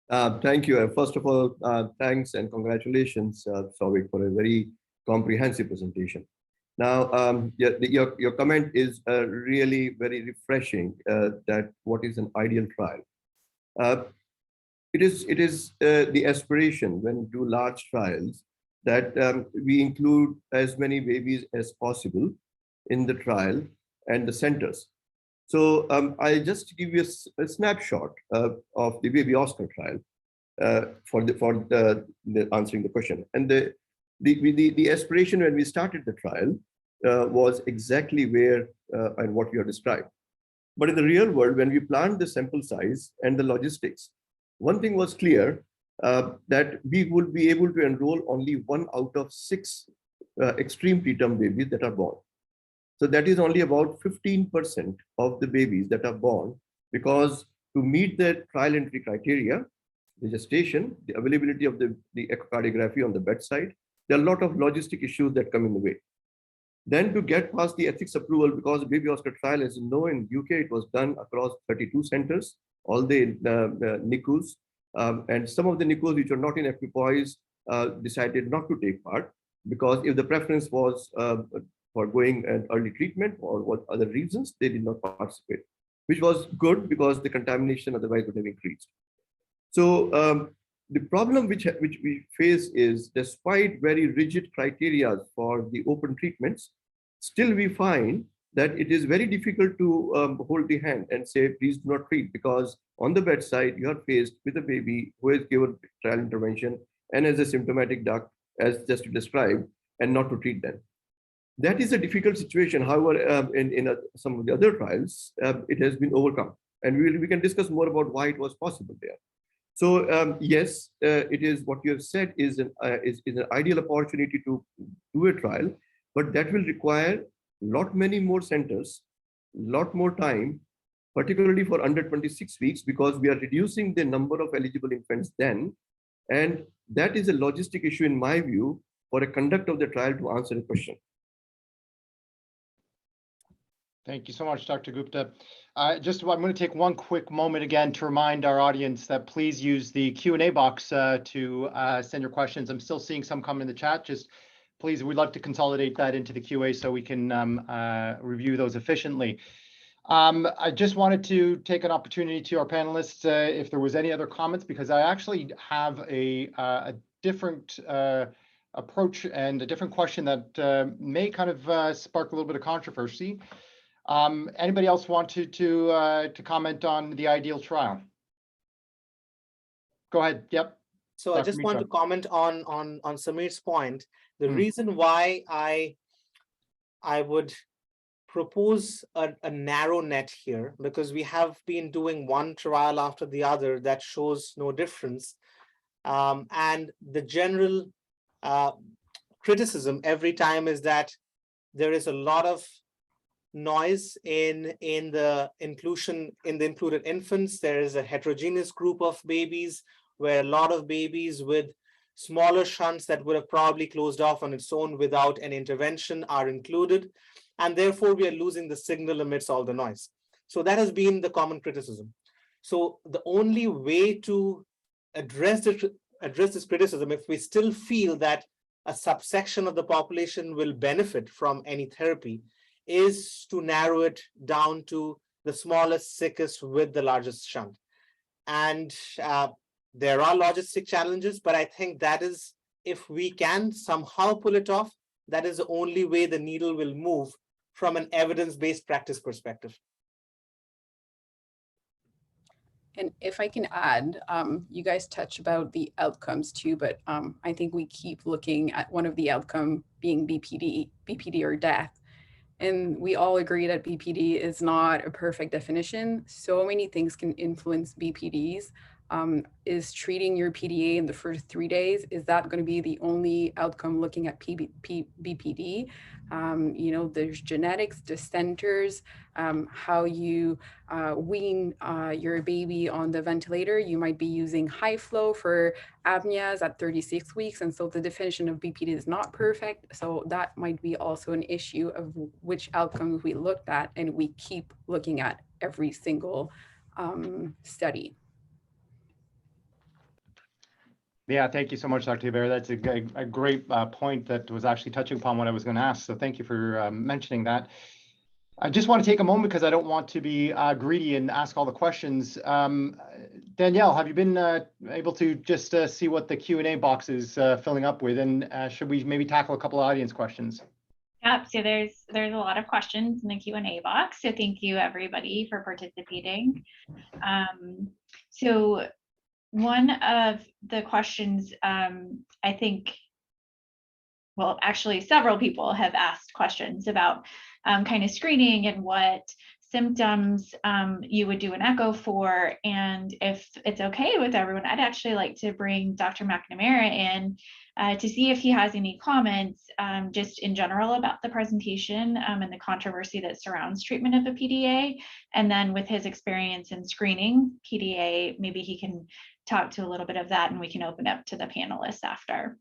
[SPEAKER 6] Thank you. First of all, thanks and congratulations, Souvik, for a very comprehensive presentation. Now, your comment is really very refreshing. That what is an ideal trial? It is the aspiration when we do large trials that we include as many babies as possible in the trial and the centers. So I just give you a snapshot of the baby Oscar trial for answering the question. And the aspiration when we started the trial was exactly where and what you have described. But in the real world, when we planned the sample size and the logistics, one thing was clear that we would be able to enroll only 1 out of 6 extreme preterm babies that are born. So that is only about 15% of the babies that are born, because to meet the trial entry criteria, the gestation, the availability of the echocardiography on the bedside, there are a lot of logistic issues that come in the way. Then to get past the ethics approval, because the baby Oscar trial, as you know, in UK, it was done across 32 centers, all the NICUs, and some of the NICUs which are not in equipoise decided not to take part, because if the preference was for going an early treatment or what other reasons, they did not participate, which was good because the contamination otherwise would have increased. So the problem which we face is, despite very rigid criteria for the open treatments, still we find that it is very difficult to hold the hand and say, please do not treat, because on the bedside, you are faced with a baby who is given trial intervention and has a symptomatic duct, as just described, and not to treat them. That is a difficult situation. However, in some of the other trials, it has been overcome. And we can discuss more about why it was possible there. So yes, it is what you have said is an ideal opportunity to do a trial, but that will require many more centers, lot more time, particularly for under 26 weeks, because we are reducing the number of eligible infants then. And that is a logistic issue, in my view, for a conduct of the trial to answer the question.
[SPEAKER 4] Thank you so much, Dr. Gupta. I'm going to take one quick moment again to remind our audience that please use the Q&A box to send your questions. I'm still seeing some come in the chat. Just please, we'd love to consolidate that into the QA so we can review those efficiently. I just wanted to take an opportunity to our panelists if there was any other comments, because I actually have a different approach and a different question that may kind of spark a little bit of controversy. Anybody else want to comment on the ideal trial? Go ahead. Yep.
[SPEAKER 1] So
[SPEAKER 4] Dr.
[SPEAKER 1] I just
[SPEAKER 4] Mitra.
[SPEAKER 1] want to comment on Samir's point. The
[SPEAKER 4] Hmm.
[SPEAKER 1] reason why I would propose a narrow net here, because we have been doing one trial after the other that shows no difference. And the general criticism every time is that there is a lot of noise in the included infants. There is a heterogeneous group of babies, where a lot of babies with Smaller shunts that would have probably closed off on its own without an intervention are included. And therefore, we are losing the signal amidst all the noise. So that has been the common criticism. So the only way to address this criticism, if we still feel that a subsection of the population will benefit from any therapy, is to narrow it down to the smallest, sickest with the largest shunt. And there are logistic challenges, but I think that is, if we can somehow pull it off, that is the only way the needle will move from an evidence-based practice perspective.
[SPEAKER 7] And if I can add, you guys touch about the outcomes too, but I think we keep looking at one of the outcome being BPD or death. And we all agree that BPD is not a perfect definition. So many things can influence BPDs. Is treating your PDA in the first 3 days, is that going to be the only outcome looking at BPD? You know, there's genetics, dissenters, how you wean your baby on the ventilator. You might be using high flow for apneas at 36 weeks. And so the definition of BPD is not perfect. So that might be also an issue of which outcomes we looked at, and we keep looking at every single study.
[SPEAKER 4] Yeah, thank you so much, Dr. Hebert. That's a great point that was actually touching upon what I was going to ask. So thank you for mentioning that. I just want to take a moment because I don't want to be greedy and ask all the questions. Danielle, have you been able to just see what the Q&A box is filling up with? And should we maybe tackle a couple of audience questions?
[SPEAKER 3] Yep, so there's a lot of questions in the Q&A box. So thank you everybody for participating. So one of the questions, I think, well, actually several people have asked questions about kind of screening and what symptoms you would do an echo for. And if it's okay with everyone, I'd actually like to bring Dr. McNamara in to see if he has any comments just in general about the presentation and the controversy that surrounds treatment of a PDA. And then with his experience in screening PDA, maybe he can talk to a little bit of that, and we can open up to the panelists after.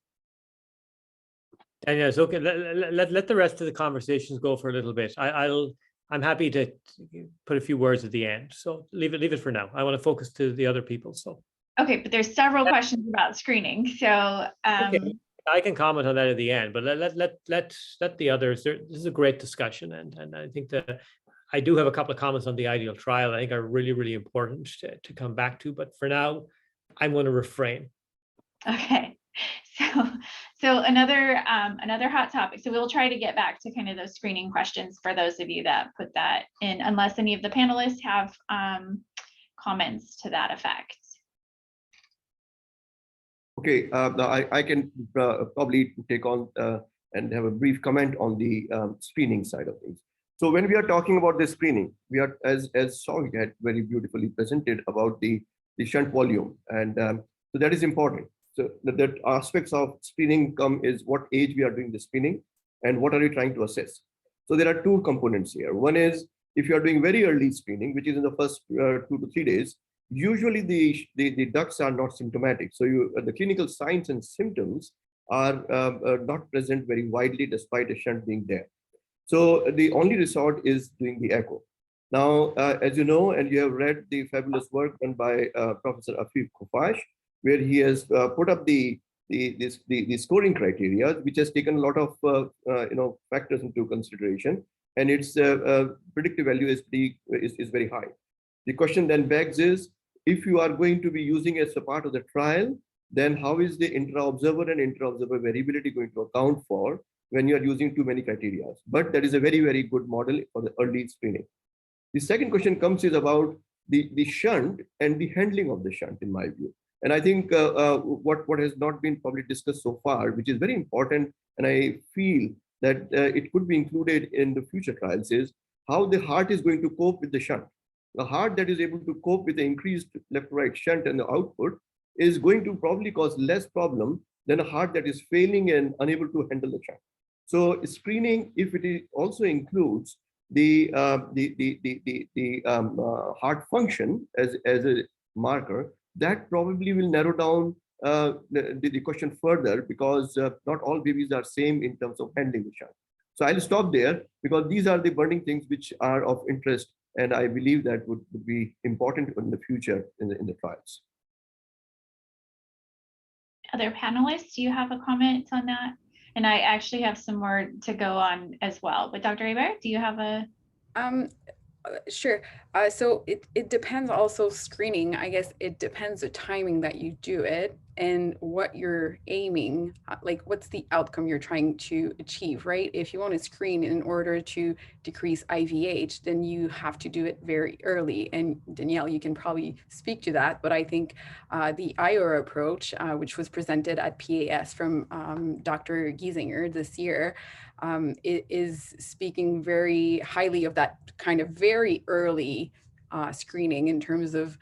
[SPEAKER 2] Danielle, it's okay. Let the rest of the conversations go for a little bit. I'm happy to put a few words at the end. So leave it for now. I want to focus to the other people. So
[SPEAKER 3] okay, but there's several questions about screening. So
[SPEAKER 2] okay. I can comment on that at the end, but let the others. This is a great discussion, and I think that I do have a couple of comments on the ideal trial. I think are really important to come back to. But for now, I'm going to refrain.
[SPEAKER 3] Okay, so another hot topic. So we'll try to get back to kind of those screening questions for those of you that put that in, unless any of the panelists have comments to that effect.
[SPEAKER 6] Okay, now I can probably take on and have a brief comment on the screening side of things. So when we are talking about the screening, we are, as Souvik had very beautifully presented about the shunt volume, and so that is important. So the aspects of screening come is what age we are doing the screening and what are we trying to assess. So there are two components here. One is if you are doing very early screening, which is in the first 2 to 3 days, usually the ducts are not symptomatic. So the clinical signs and symptoms are not present very widely despite a shunt being there. So the only resort is doing the echo. Now, as you know, and you have read the fabulous work done by Professor Afif Khufash, where he has put up the scoring criteria, which has taken a lot of factors into consideration, and its predictive value is very high. The question then begs is, if you are going to be using as a part of the trial, then how is the intra-observer and intra-observer variability going to account for when you are using too many criteria? But that is a very good model for the early screening. The second question comes is about the shunt and the handling of the shunt, in my view. And I think what has not been probably discussed so far, which is very important, and I feel that it could be included in the future trials, is how the heart is going to cope with the shunt. The heart that is able to cope with the increased left-right shunt and the output is going to probably cause less problem than a heart that is failing and unable to handle the shunt. So screening, if it also includes the heart function as a marker, that probably will narrow down the question further, because not all babies are same in terms of handling the shunt. So I'll stop there because these are the burning things which are of interest, and I believe that would be important in the future in the trials.
[SPEAKER 3] Other panelists, do you have a comment on that? And I actually have some more to go on as well. But Dr. Hebert, do you have a?
[SPEAKER 7] Sure. So it depends also screening. I guess it depends the timing that you do it and what you're aiming, like what's the outcome you're trying to achieve, right? If you want to screen in order to decrease IVH, then you have to do it very early. And Danielle, you can probably speak to that, but I think the IOR approach, which was presented at PAS from Dr. Giesinger this year, it is speaking very highly of that kind of very early screening in terms of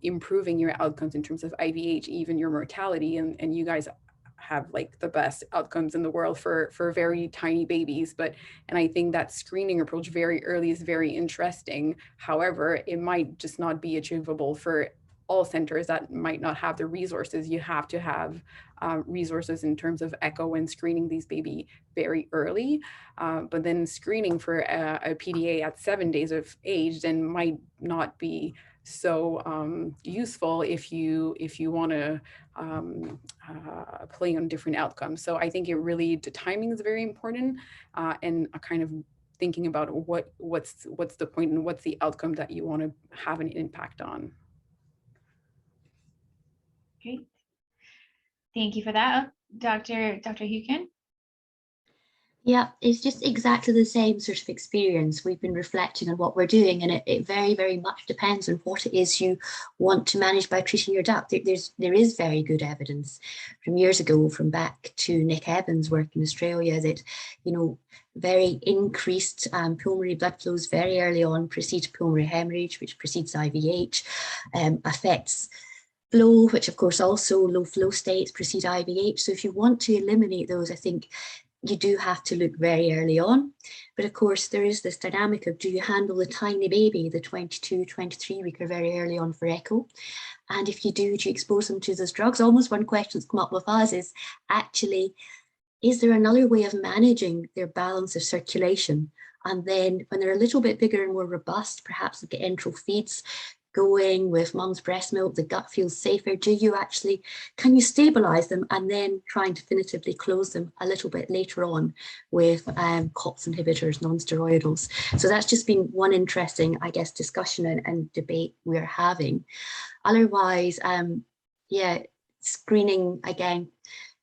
[SPEAKER 7] improving your outcomes in terms of IVH, even your mortality. And you guys have like the best outcomes in the world for very tiny babies. And I think that screening approach very early is very interesting. However, it might just not be achievable for all centers that might not have the resources. You have to have resources in terms of echo and screening these baby very early. But then screening for a PDA at 7 days of age then might not be so useful if you want to play on different outcomes. So I think the timing is very important, and a kind of thinking about what's the point and what's the outcome that you want to have an impact on.
[SPEAKER 3] Great. Thank you for that. Dr. Hukin?
[SPEAKER 5] Yeah, it's just exactly the same sort of experience. We've been reflecting on what we're doing, and it very, very much depends on what it is you want to manage by treating your duct. There is very good evidence from years ago, from back to Nick Evans' work in Australia, that, you know, very increased pulmonary blood flows very early on precede pulmonary hemorrhage, which precedes IVH, affects flow, which of course also low flow states precede IVH. So if you want to eliminate those, I think you do have to look very early on. But of course, there is this dynamic of, do you handle the tiny baby, the 22, 23 week, or very early on for echo? And if you do you expose them to those drugs? Almost one question that's come up with us is actually, is there another way of managing their balance of circulation? And then when they're a little bit bigger and more robust, perhaps they get enteral feeds going with mum's breast milk, the gut feels safer. Can you stabilize them and then try and definitively close them a little bit later on with COX inhibitors, non-steroidals? So that's just been one interesting, I guess, discussion and debate we're having. Otherwise, yeah, screening again,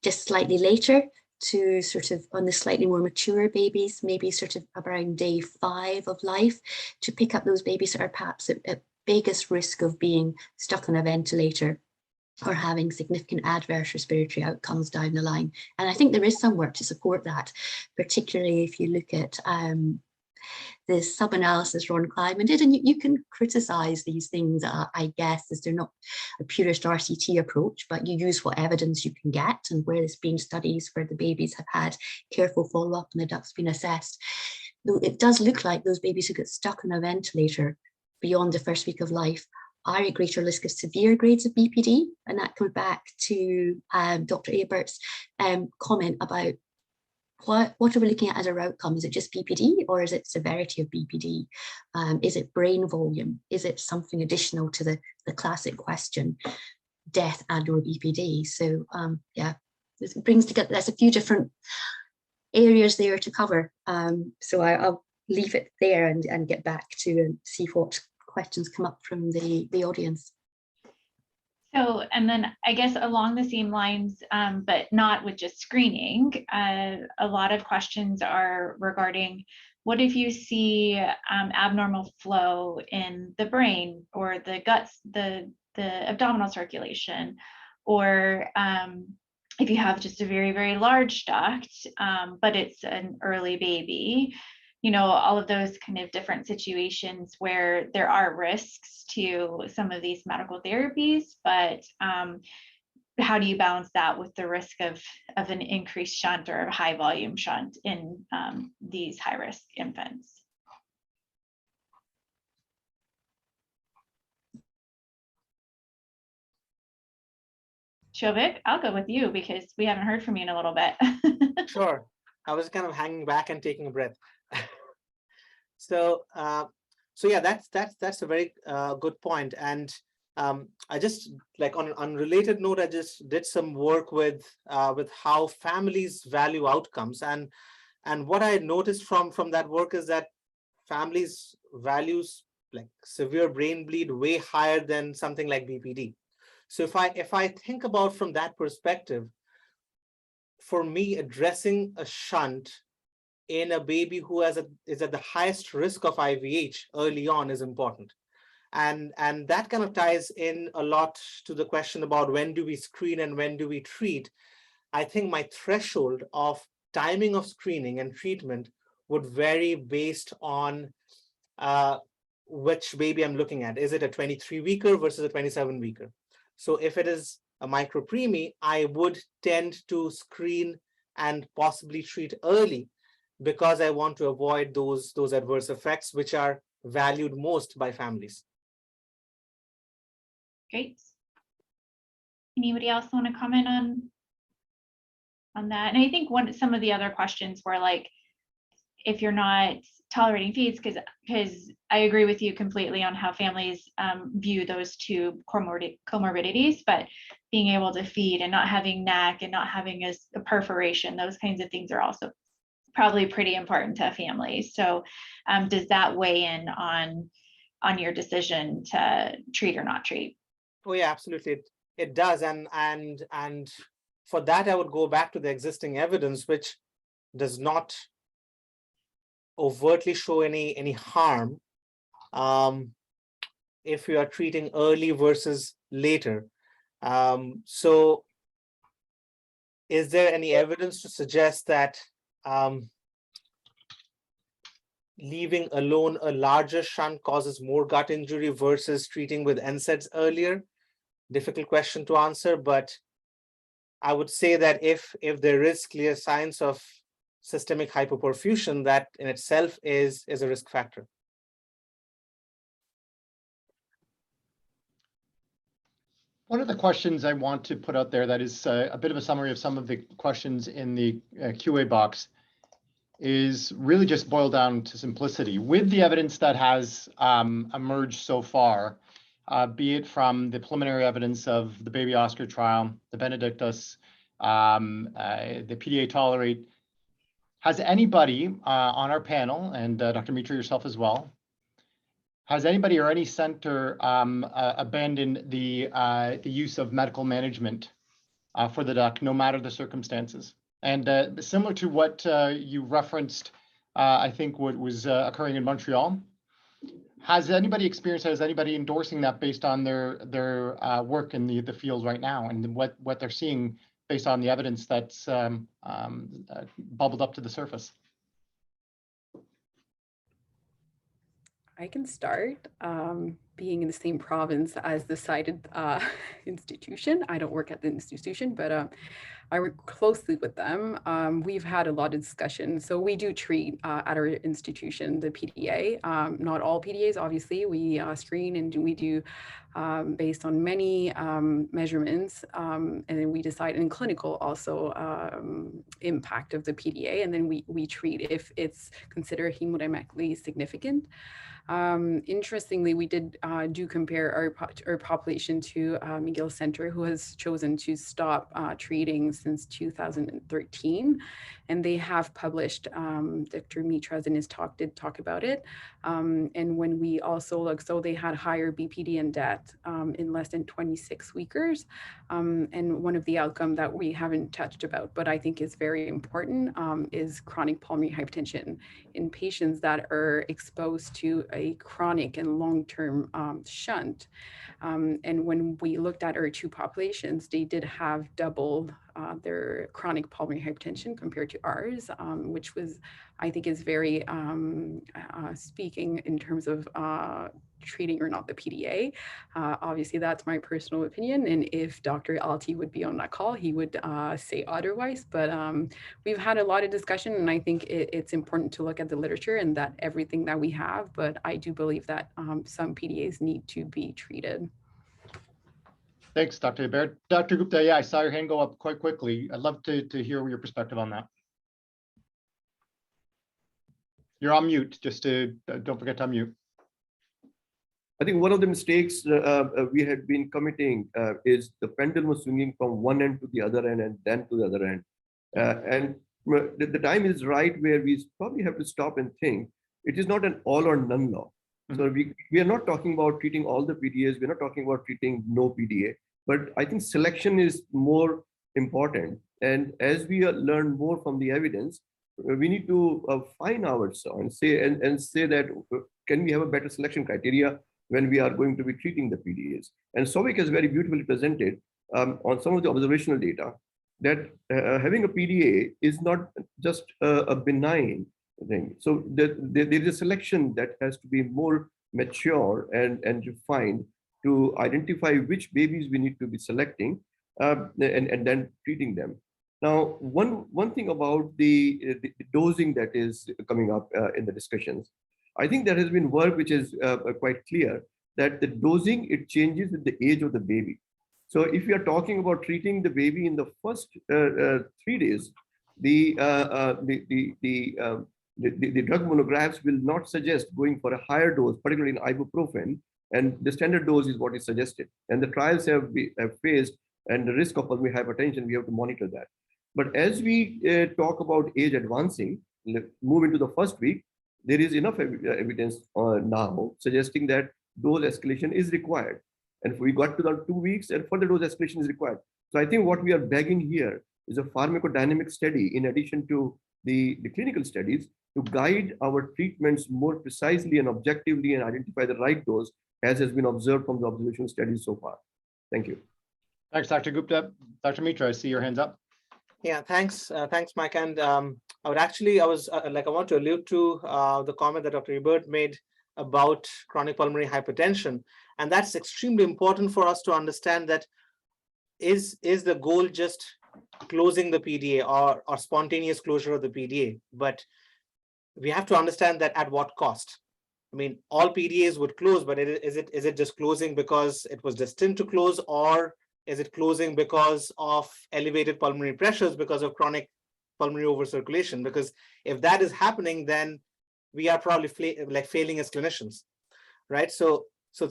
[SPEAKER 5] just slightly later to sort of on the slightly more mature babies, maybe sort of around day 5 of life, to pick up those babies that are perhaps at biggest risk of being stuck on a ventilator or having significant adverse respiratory outcomes down the line. And I think there is some work to support that, particularly if you look at the sub-analysis Ron Kleiman did, and you can criticize these things, I guess, as they're not a purist RCT approach, but you use what evidence you can get, and where there's been studies where the babies have had careful follow-up and the duct's been assessed. Though it does look like those babies who get stuck on a ventilator beyond the first week of life are at greater risk of severe grades of BPD. And that comes back to Dr. Ebert's comment about what are we looking at as our outcome? Is it just BPD, or is it severity of BPD? Is it brain volume? Is it something additional to the classic question, death and or BPD? So yeah, this brings together, there's a few different areas there to cover. So I'll leave it there and get back to and see what questions come up from the audience.
[SPEAKER 3] So, and then I guess along the same lines, but not with just screening, a lot of questions are regarding, what if you see abnormal flow in the brain or the guts, the abdominal circulation, or if you have just a very, very large duct, but it's an early baby, you know, all of those kind of different situations where there are risks to some of these medical therapies, but how do you balance that with the risk of an increased shunt or a high volume shunt in these high risk infants? Souvik, I'll go with you because we haven't heard from you in a little bit.
[SPEAKER 1] Sure. I was kind of hanging back and taking a breath. So, so yeah, that's a very good point. And I just, like, on an unrelated note, I just did some work with how families value outcomes, and what I noticed from that work is that families values like severe brain bleed way higher than something like BPD. So if I think about from that perspective, for me, addressing a shunt in a baby who is at the highest risk of IVH early on is important. And that kind of ties in a lot to the question about when do we screen and when do we treat. I think my threshold of timing of screening and treatment would vary based on which baby I'm looking at. Is it a 23-weeker versus a 27-weeker? So if it is a micropreemie, I would tend to screen and possibly treat early because I want to avoid those adverse effects, which are valued most by families.
[SPEAKER 3] Great. Anybody else want to comment on that? And I think some of the other questions were like, if you're not tolerating feeds, because I agree with you completely on how families view those two comorbidities, but being able to feed and not having NAC and not having a perforation, those kinds of things are also probably pretty important to families. So does that weigh in on your decision to treat or not treat?
[SPEAKER 1] Oh yeah, absolutely. It does. And for that, I would go back to the existing evidence, which does not overtly show any harm if you are treating early versus later. So is there any evidence to suggest that leaving alone a larger shunt causes more gut injury versus treating with NSAIDs earlier? Difficult question to answer, but I would say that if there is clear signs of systemic hypoperfusion, that in itself is a risk factor.
[SPEAKER 4] One of the questions I want to put out there that is a bit of a summary of some of the questions in the QA box is really just boiled down to simplicity. With the evidence that has emerged so far, be it from the preliminary evidence of the Baby Oscar trial, the Benedictus, the PDA-TOLERATE, has anybody on our panel, and Dr. Mitra, yourself as well, has anybody or any center abandoned the use of medical management for the duct, no matter the circumstances? And similar to what you referenced, I think what was occurring in Montreal, has anybody endorsing that based on their work in the field right now, and what they're seeing based on the evidence that's bubbled up to the surface?
[SPEAKER 7] I can start. Being in the same province as the cited institution. I don't work at the institution, but I work closely with them. We've had a lot of discussion. So we do treat at our institution the PDA. Not all PDAs, obviously. We screen and we do based on many measurements, and then we decide in clinical also impact of the PDA, and then we treat if it's considered hemodynamically significant. Interestingly, we did do compare our population to McGill Center, who has chosen to stop treating since 2013, and they have published, Dr. Mitra in his talk did talk about it, and when we also look, so they had higher BPD and death in less than 26 weekers, and one of the outcome that we haven't touched about, but I think is very important, is chronic pulmonary hypertension in patients that are exposed to a chronic and long-term shunt. And when we looked at our two populations, they did have double their chronic pulmonary hypertension compared to ours, which was, I think, is very speaking in terms of treating or not the PDA. Obviously, that's my personal opinion. And if Dr. Alti would be on that call, he would say otherwise. But we've had a lot of discussion, and I think it's important to look at the literature and that everything that we have. But I do believe that some PDAs need to be treated.
[SPEAKER 4] Thanks, Dr. Baird. Dr. Gupta, yeah, I saw your hand go up quite quickly. I'd love to hear your perspective on that. You're on mute, just to, don't forget to unmute.
[SPEAKER 6] I think one of the mistakes we had been committing is the pendulum was swinging from one end to the other end and then to the other end. And the time is right where we probably have to stop and think. It is not an all or none law. So we are not talking about treating all the PDAs. We're not talking about treating no PDA. But I think selection is more important. And as we learn more from the evidence, we need to find ourselves and say that can we have a better selection criteria when we are going to be treating the PDAs. And Souvik has very beautifully presented on some of the observational data that having a PDA is not just a benign thing. So there is a selection that has to be more mature and refined to identify which babies we need to be selecting and then treating them. Now, one thing about the dosing that is coming up in the discussions, I think there has been work which is quite clear that the dosing, it changes with the age of the baby. So if we are talking about treating the baby in the first 3 days, the drug monographs will not suggest going for a higher dose, particularly in ibuprofen, and the standard dose is what is suggested. And the trials have faced, and the risk of pulmonary hypertension, we have to monitor that. But as we talk about age advancing, move into the first week, there is enough evidence now suggesting that dose escalation is required. And if we got to the 2 weeks, and further dose escalation is required. So I think what we are begging here is a pharmacodynamic study in addition to the clinical studies to guide our treatments more precisely and objectively and identify the right dose as has been observed from the observational studies so far. Thank you.
[SPEAKER 4] Thanks, Dr. Gupta. Dr. Mitra, I see your hands up.
[SPEAKER 1] Yeah, thanks, Mike. And I want to allude to the comment that Dr. Ebert made about chronic pulmonary hypertension. And that's extremely important for us to understand that is the goal just closing the PDA or spontaneous closure of the PDA? But we have to understand that at what cost? I mean, all PDAs would close, but is it just closing because it was destined to close, or is it closing because of elevated pulmonary pressures because of chronic pulmonary overcirculation? Because if that is happening, then we are probably failing as clinicians, right? So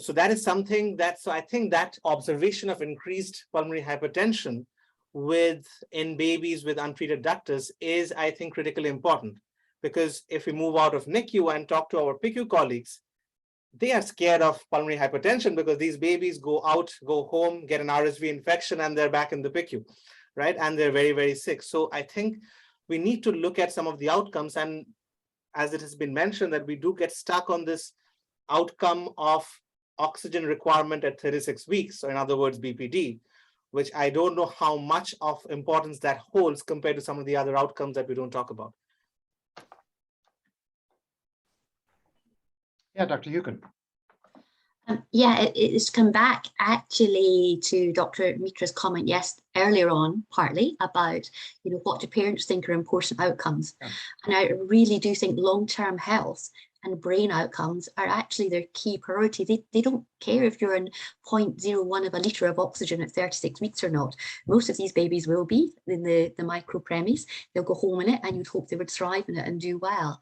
[SPEAKER 1] that is something that, so I think that observation of increased pulmonary hypertension in babies with untreated ductus is, I think, critically important. Because if we move out of NICU and talk to our PICU colleagues, they are scared of pulmonary hypertension because these babies go home, get an RSV infection, and they're back in the PICU, right? And they're very, very sick. So I think we need to look at some of the outcomes. And as it has been mentioned, that we do get stuck on this outcome of oxygen requirement at 36 weeks, or in other words, BPD, which I don't know how much of importance that holds compared to some of the other outcomes that we don't talk about.
[SPEAKER 4] Yeah, Dr. Yukon.
[SPEAKER 5] Yeah, it's come back actually to Dr. Mitra's comment earlier on, partly about what do parents think are important outcomes. Yeah. And I really do think long-term health and brain outcomes are actually their key priority. They don't care if you're in 0.01 of a litre of oxygen at 36 weeks or not. Most of these babies will be in the micro premies. They'll go home in it, and you'd hope they would thrive in it and do well.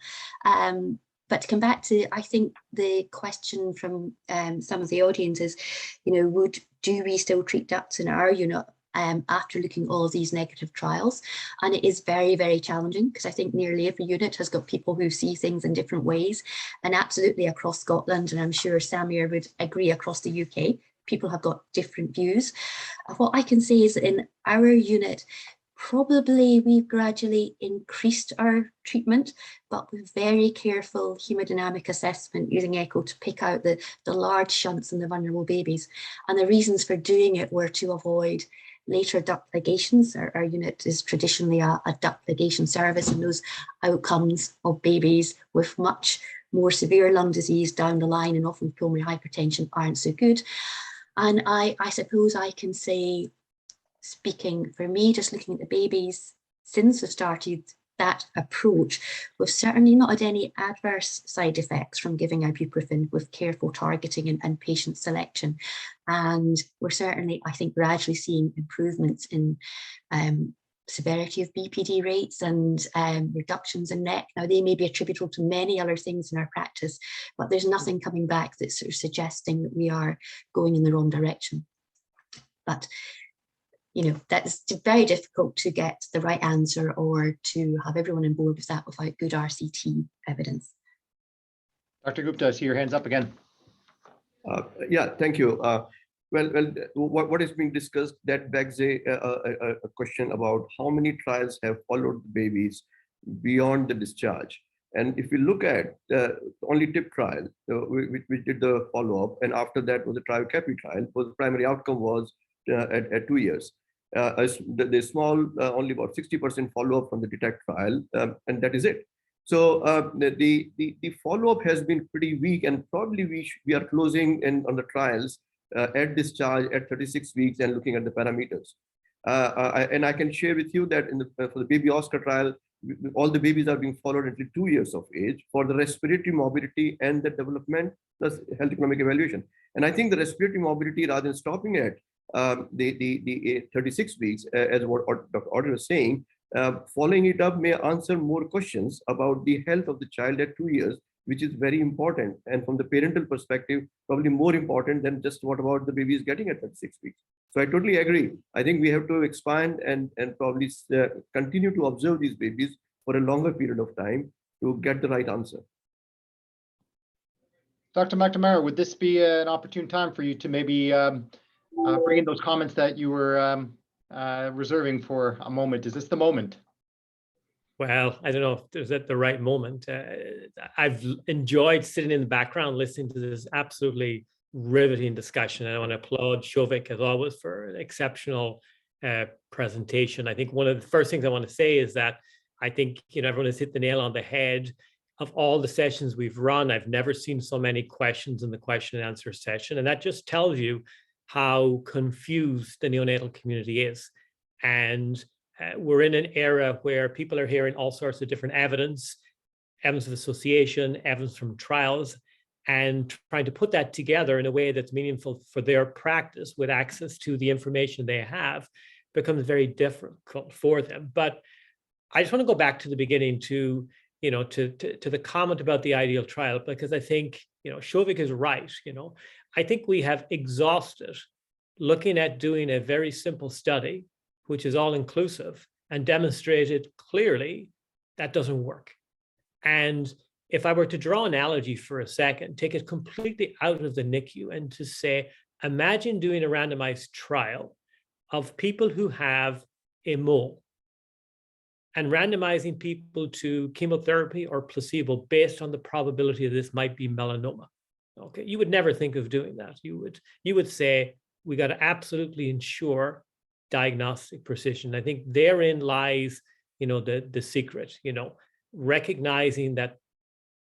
[SPEAKER 5] But to come back to, I think, the question from some of the audience is, do we still treat ducts in our unit after looking at all of these negative trials? And it is very, very challenging, because I think nearly every unit has got people who see things in different ways, and absolutely across Scotland, and I'm sure Samir would agree across the UK, people have got different views. What I can say is that in our unit, probably we've gradually increased our treatment, but with very careful hemodynamic assessment using echo to pick out the large shunts in the vulnerable babies. And the reasons for doing it were to avoid later duct ligations. Our unit is traditionally a duct ligation service, and those outcomes of babies with much more severe lung disease down the line and often pulmonary hypertension aren't so good. And I suppose I can say, speaking for me, just looking at the babies since I started that approach, we've certainly not had any adverse side effects from giving ibuprofen with careful targeting and patient selection. And we're certainly, I think, gradually seeing improvements in severity of BPD rates and reductions in neck. Now, they may be attributable to many other things in our practice, but there's nothing coming back that's sort of suggesting that we are going in the wrong direction. But you know, that's very difficult to get the right answer or to have everyone on board with that without good RCT evidence.
[SPEAKER 4] Dr. Gupta, I see your hands up again.
[SPEAKER 6] Yeah, thank you. What is being discussed, that begs a question about how many trials have followed babies beyond the discharge. And if you look at the only TIP trial, which did the follow-up, and after that was the TRIO-CAPI trial, where the primary outcome was at 2 years. The small, only about 60% follow-up from the DETECT trial, and that is it. So the follow-up has been pretty weak, and probably we are closing in on the trials at discharge at 36 weeks and looking at the parameters. And I can share with you that for the baby Oscar trial, all the babies are being followed until 2 years of age for the respiratory morbidity and the development plus health economic evaluation. And I think the respiratory morbidity, rather than stopping at the 36 weeks, as what Dr. Order was saying, following it up may answer more questions about the health of the child at 2 years, which is very important. And from the parental perspective, probably more important than just what about the baby is getting at 36 weeks. So I totally agree. I think we have to expand and probably continue to observe these babies for a longer period of time to get the right answer.
[SPEAKER 4] Dr. McNamara, would this be an opportune time for you to maybe bring in those comments that you were reserving for a moment? Is this the moment?
[SPEAKER 2] Well, I don't know if it's at the right moment. I've enjoyed sitting in the background listening to this absolutely riveting discussion. And I want to applaud Souvik, as always, for an exceptional presentation. I think one of the first things I want to say is that I think everyone has hit the nail on the head. Of all the sessions we've run, I've never seen so many questions in the question and answer session. And that just tells you how confused the neonatal community is. And we're in an era where people are hearing all sorts of different evidence of association, evidence from trials, and trying to put that together in a way that's meaningful for their practice with access to the information they have becomes very difficult for them. But I just want to go back to the beginning to the comment about the ideal trial, because I think, Souvik is right. I think we have exhausted looking at doing a very simple study, which is all inclusive, and demonstrated clearly that doesn't work. And if I were to draw an analogy for a second, take it completely out of the NICU and to say, imagine doing a randomized trial of people who have a mole and randomizing people to chemotherapy or placebo based on the probability that this might be melanoma. Okay, you would never think of doing that. You would say, we got to absolutely ensure diagnostic precision. I think therein lies, the secret, recognizing that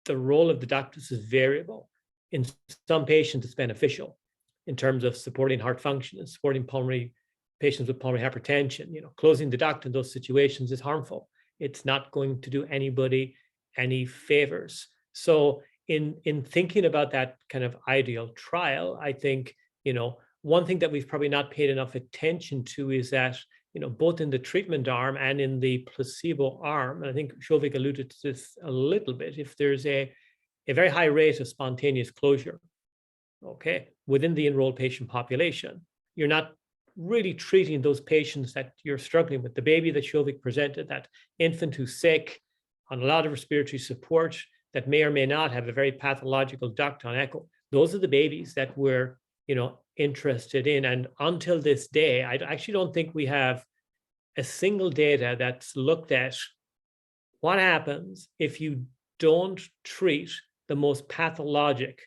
[SPEAKER 2] the role of the ductus is variable. In some patients, it's beneficial in terms of supporting heart function and supporting patients with pulmonary hypertension. Closing the duct in those situations is harmful. It's not going to do anybody any favors. So in thinking about that kind of ideal trial, I think, one thing that we've probably not paid enough attention to is that, both in the treatment arm and in the placebo arm, and I think Souvik alluded to this a little bit, if there's a very high rate of spontaneous closure, okay, within the enrolled patient population, you're not really treating those patients that you're struggling with. The baby that Souvik presented, that infant who's sick, on a lot of respiratory support, that may or may not have a very pathological duct on echo. Those are the babies that we're, interested in. And until this day, I actually don't think we have a single data that's looked at what happens if you don't treat the most pathologic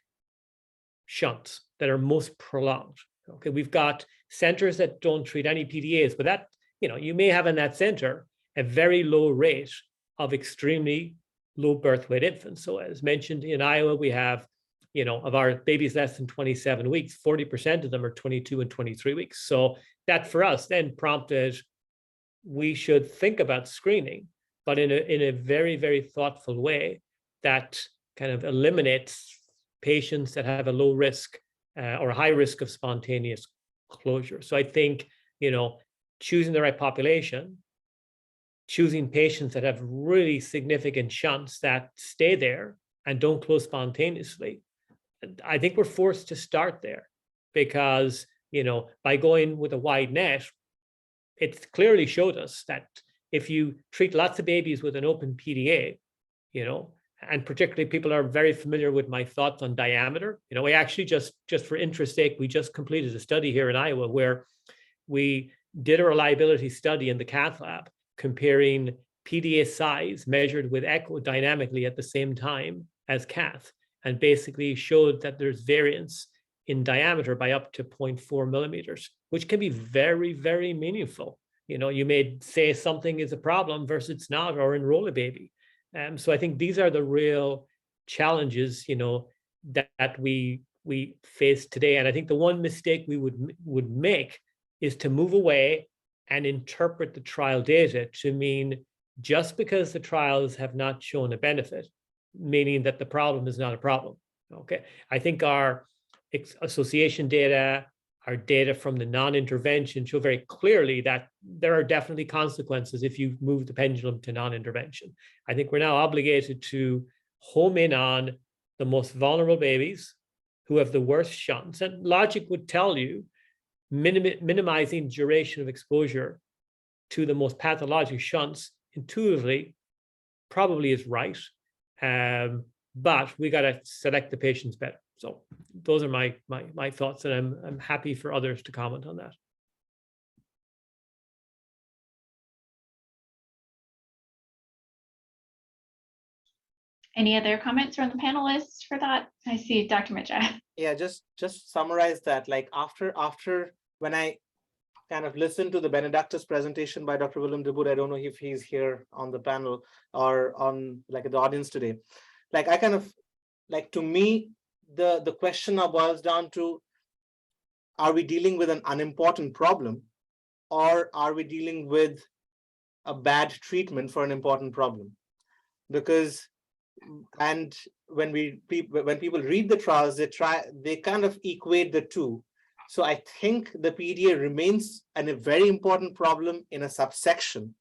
[SPEAKER 2] shunts that are most prolonged. Okay, we've got centers that don't treat any PDAs, but that, you may have in that center a very low rate of extremely low birth weight infants. So as mentioned, in Iowa, we have, of our babies less than 27 weeks, 40% of them are 22 and 23 weeks. So that for us then prompted, we should think about screening, but in a very, very thoughtful way that kind of eliminates patients that have a low risk or high risk of spontaneous closure. So I think, choosing the right population, choosing patients that have really significant shunts that stay there and don't close spontaneously. I think we're forced to start there because, by going with a wide net, it clearly showed us that if you treat lots of babies with an open PDA, and particularly people are very familiar with my thoughts on diameter. We actually just for interest sake, we just completed a study here in Iowa where we did a reliability study in the cath lab comparing PDA size measured with echo dynamically at the same time as cath, and basically showed that there's variance in diameter by up to 0.4 millimeters, which can be very, very meaningful. You may say something is a problem versus it's not, or enroll a baby. So I think these are the real challenges, that we face today. And I think the one mistake we would make is to move away and interpret the trial data to mean just because the trials have not shown a benefit, meaning that the problem is not a problem. Okay, I think our association data, our data from the non-intervention show very clearly that there are definitely consequences if you move the pendulum to non-intervention. I think we're now obligated to home in on the most vulnerable babies who have the worst shunts. And logic would tell you minimizing duration of exposure to the most pathologic shunts intuitively probably is right. But we got to select the patients better. So those are my thoughts, and I'm happy for others to comment on that.
[SPEAKER 3] Any other comments from the panelists for that? I see Dr. Mitra.
[SPEAKER 1] Yeah, just summarize that. Like after when I kind of listened to the Benedictus presentation by Dr. Willem de Boer, I don't know if he's here on the panel or on the audience today. Like I kind of to me, the question now boils down to, are we dealing with an unimportant problem, or are we dealing with a bad treatment for an important problem? Because, and when people read the trials, they kind of equate the two. So I think the PDA remains a very important problem in a subsection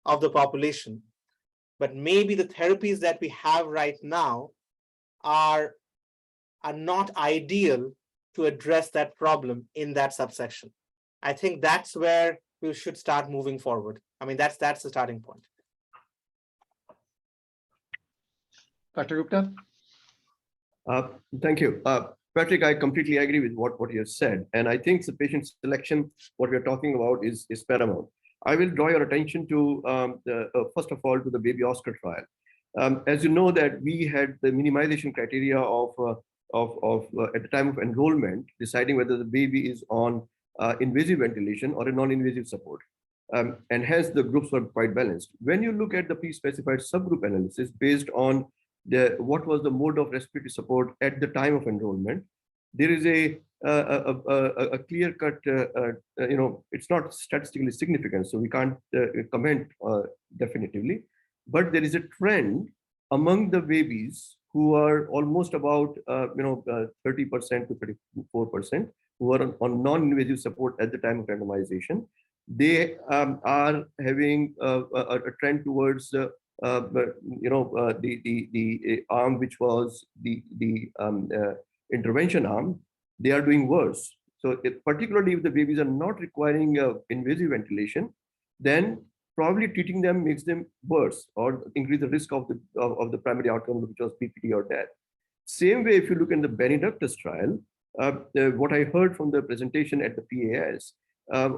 [SPEAKER 1] of the population, but maybe the therapies that we have right now are not ideal to address that problem in that subsection. I think that's where we should start moving forward. I mean, that's the starting point.
[SPEAKER 4] Dr. Gupta?
[SPEAKER 6] Thank you. Patrick, I completely agree with what you have said. And I think the patient selection, what we're talking about is paramount. I will draw your attention to, first of all, to the Baby Oscar trial. As you know that we had the minimization criteria of at the time of enrollment, deciding whether the baby is on invasive ventilation or a non-invasive support. And hence the groups were quite balanced. When you look at the pre-specified subgroup analysis based on what was the mode of respiratory support at the time of enrollment, there is a clear-cut, it's not statistically significant, so we can't comment definitively, but there is a trend among the babies who are almost about 30% to 34%, who are on non-invasive support at the time of randomization. They are having a trend towards the arm which was the intervention arm. They are doing worse. So particularly if the babies are not requiring invasive ventilation, then probably treating them makes them worse or increase the risk of the primary outcome, which was PPD or death. Same way, if you look in the Benedictus trial, what I heard from the presentation at the PAS,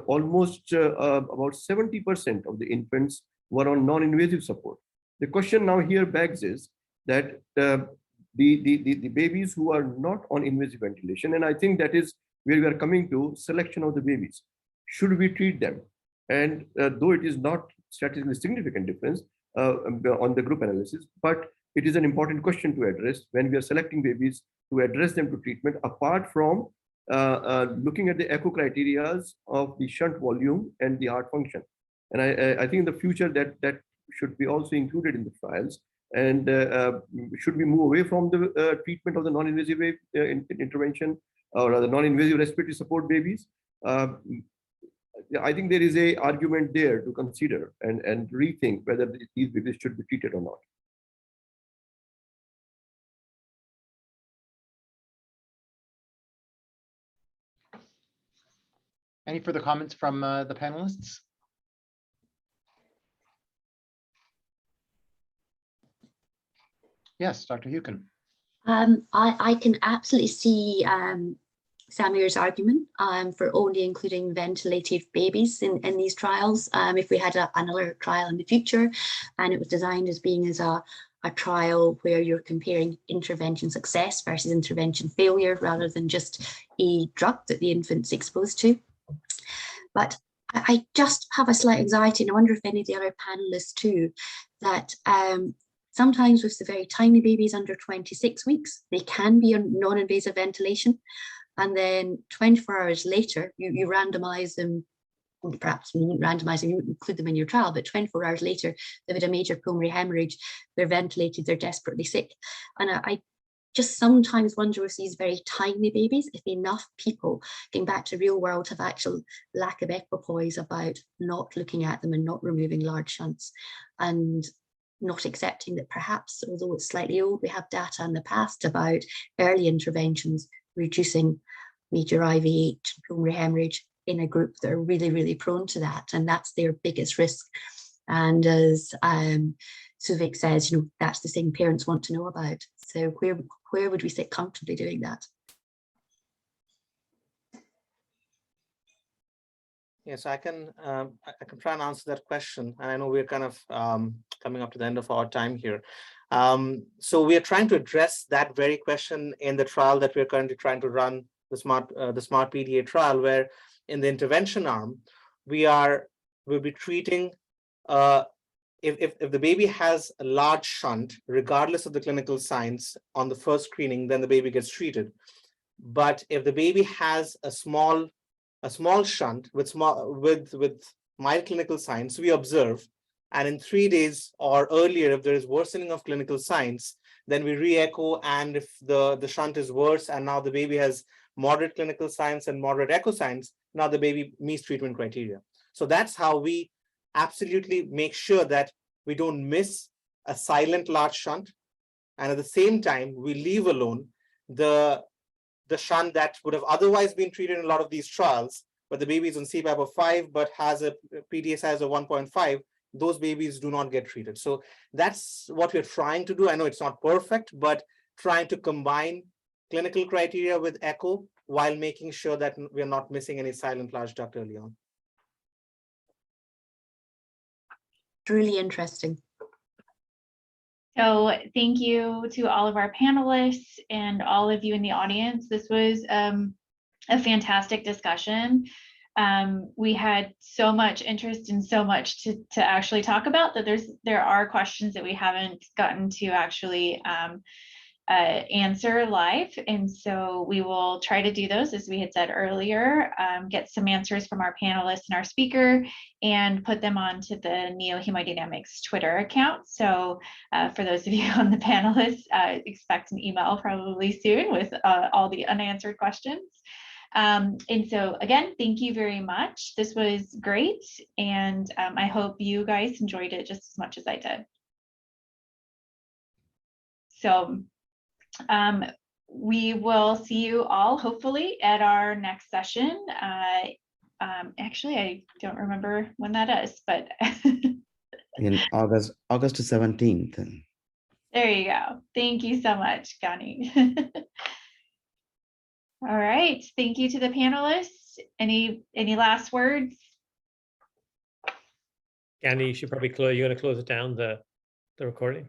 [SPEAKER 6] almost about 70% of the infants were on non-invasive support. The question now here begs is that the babies who are not on invasive ventilation, and I think that is where we are coming to selection of the babies. Should we treat them? And though it is not statistically significant difference on the group analysis, but it is an important question to address when we are selecting babies to address them to treatment, apart from looking at the echo criteria of the shunt volume and the heart function. And I think in the future that should be also included in the trials? And should we move away from the treatment of the non-invasive intervention or the non-invasive respiratory support babies? I think there is a argument there to consider and rethink whether these babies should be treated or not.
[SPEAKER 4] Any further comments from the panelists? Yes, Dr. Hukin.
[SPEAKER 5] I can absolutely see Samir's argument for only including ventilated babies in these trials. If we had another trial in the future and it was designed as being as a trial where you're comparing intervention success versus intervention failure rather than just a drug that the infant's exposed to. But I just have a slight anxiety, and I wonder if any of the other panelists too, that sometimes with the very tiny babies under 26 weeks, they can be on non-invasive ventilation. And then 24 hours later, you randomize them, perhaps you wouldn't randomize them, you wouldn't include them in your trial, but 24 hours later, they've had a major pulmonary hemorrhage, they're ventilated, they're desperately sick. And I just sometimes wonder with these very tiny babies, if enough people getting back to real world have actual lack of equipoise about not looking at them and not removing large shunts, and not accepting that perhaps, although it's slightly old, we have data in the past about early interventions reducing major IVH, pulmonary hemorrhage in a group that are really, really prone to that, and that's their biggest risk. And as Souvik says, you know, that's the thing parents want to know about. So where would we sit comfortably doing that?
[SPEAKER 1] Yes, I can try and answer that question. And I know we're kind of coming up to the end of our time here. So we are trying to address that very question in the trial that we're currently trying to run, the Smart PDA trial, where in the intervention arm, we'll be treating if the baby has a large shunt, regardless of the clinical signs on the first screening, then the baby gets treated. But if the baby has a small shunt with mild clinical signs, we observe, and in 3 days or earlier, if there is worsening of clinical signs, then we re-echo, and if the shunt is worse and now the baby has moderate clinical signs and moderate echo signs, now the baby meets treatment criteria. So that's how we absolutely make sure that we don't miss a silent large shunt, and at the same time we leave alone the shunt that would have otherwise been treated in a lot of these trials, but the baby is on CPAP of 5 but has a PDA size of 1.5. Those babies do not get treated. So that's what we're trying to do. I know it's not perfect, but trying to combine clinical criteria with echo while making sure that we're not missing any silent large duct early on.
[SPEAKER 5] Really interesting.
[SPEAKER 3] So thank you to all of our panelists and all of you in the audience. This was a fantastic discussion. We had so much interest and so much to actually talk about that there are questions that we haven't gotten to actually answer live. And so we will try to do those, as we had said earlier, get some answers from our panelists and our speaker and put them onto the Neo Hemodynamics Twitter account. So for those of you on the panelists, expect an email probably soon with all the unanswered questions. And so again, thank you very much. This was great. And I hope you guys enjoyed it just as much as I did. So we will see you all hopefully at our next session. Actually, I don't remember when that is, but
[SPEAKER 8] in August 17th.
[SPEAKER 3] There you go. Thank you so much, Gani. All right. Thank you to the panelists. Any last words?
[SPEAKER 2] Gani, you should probably close. You're going to close it down, the recording.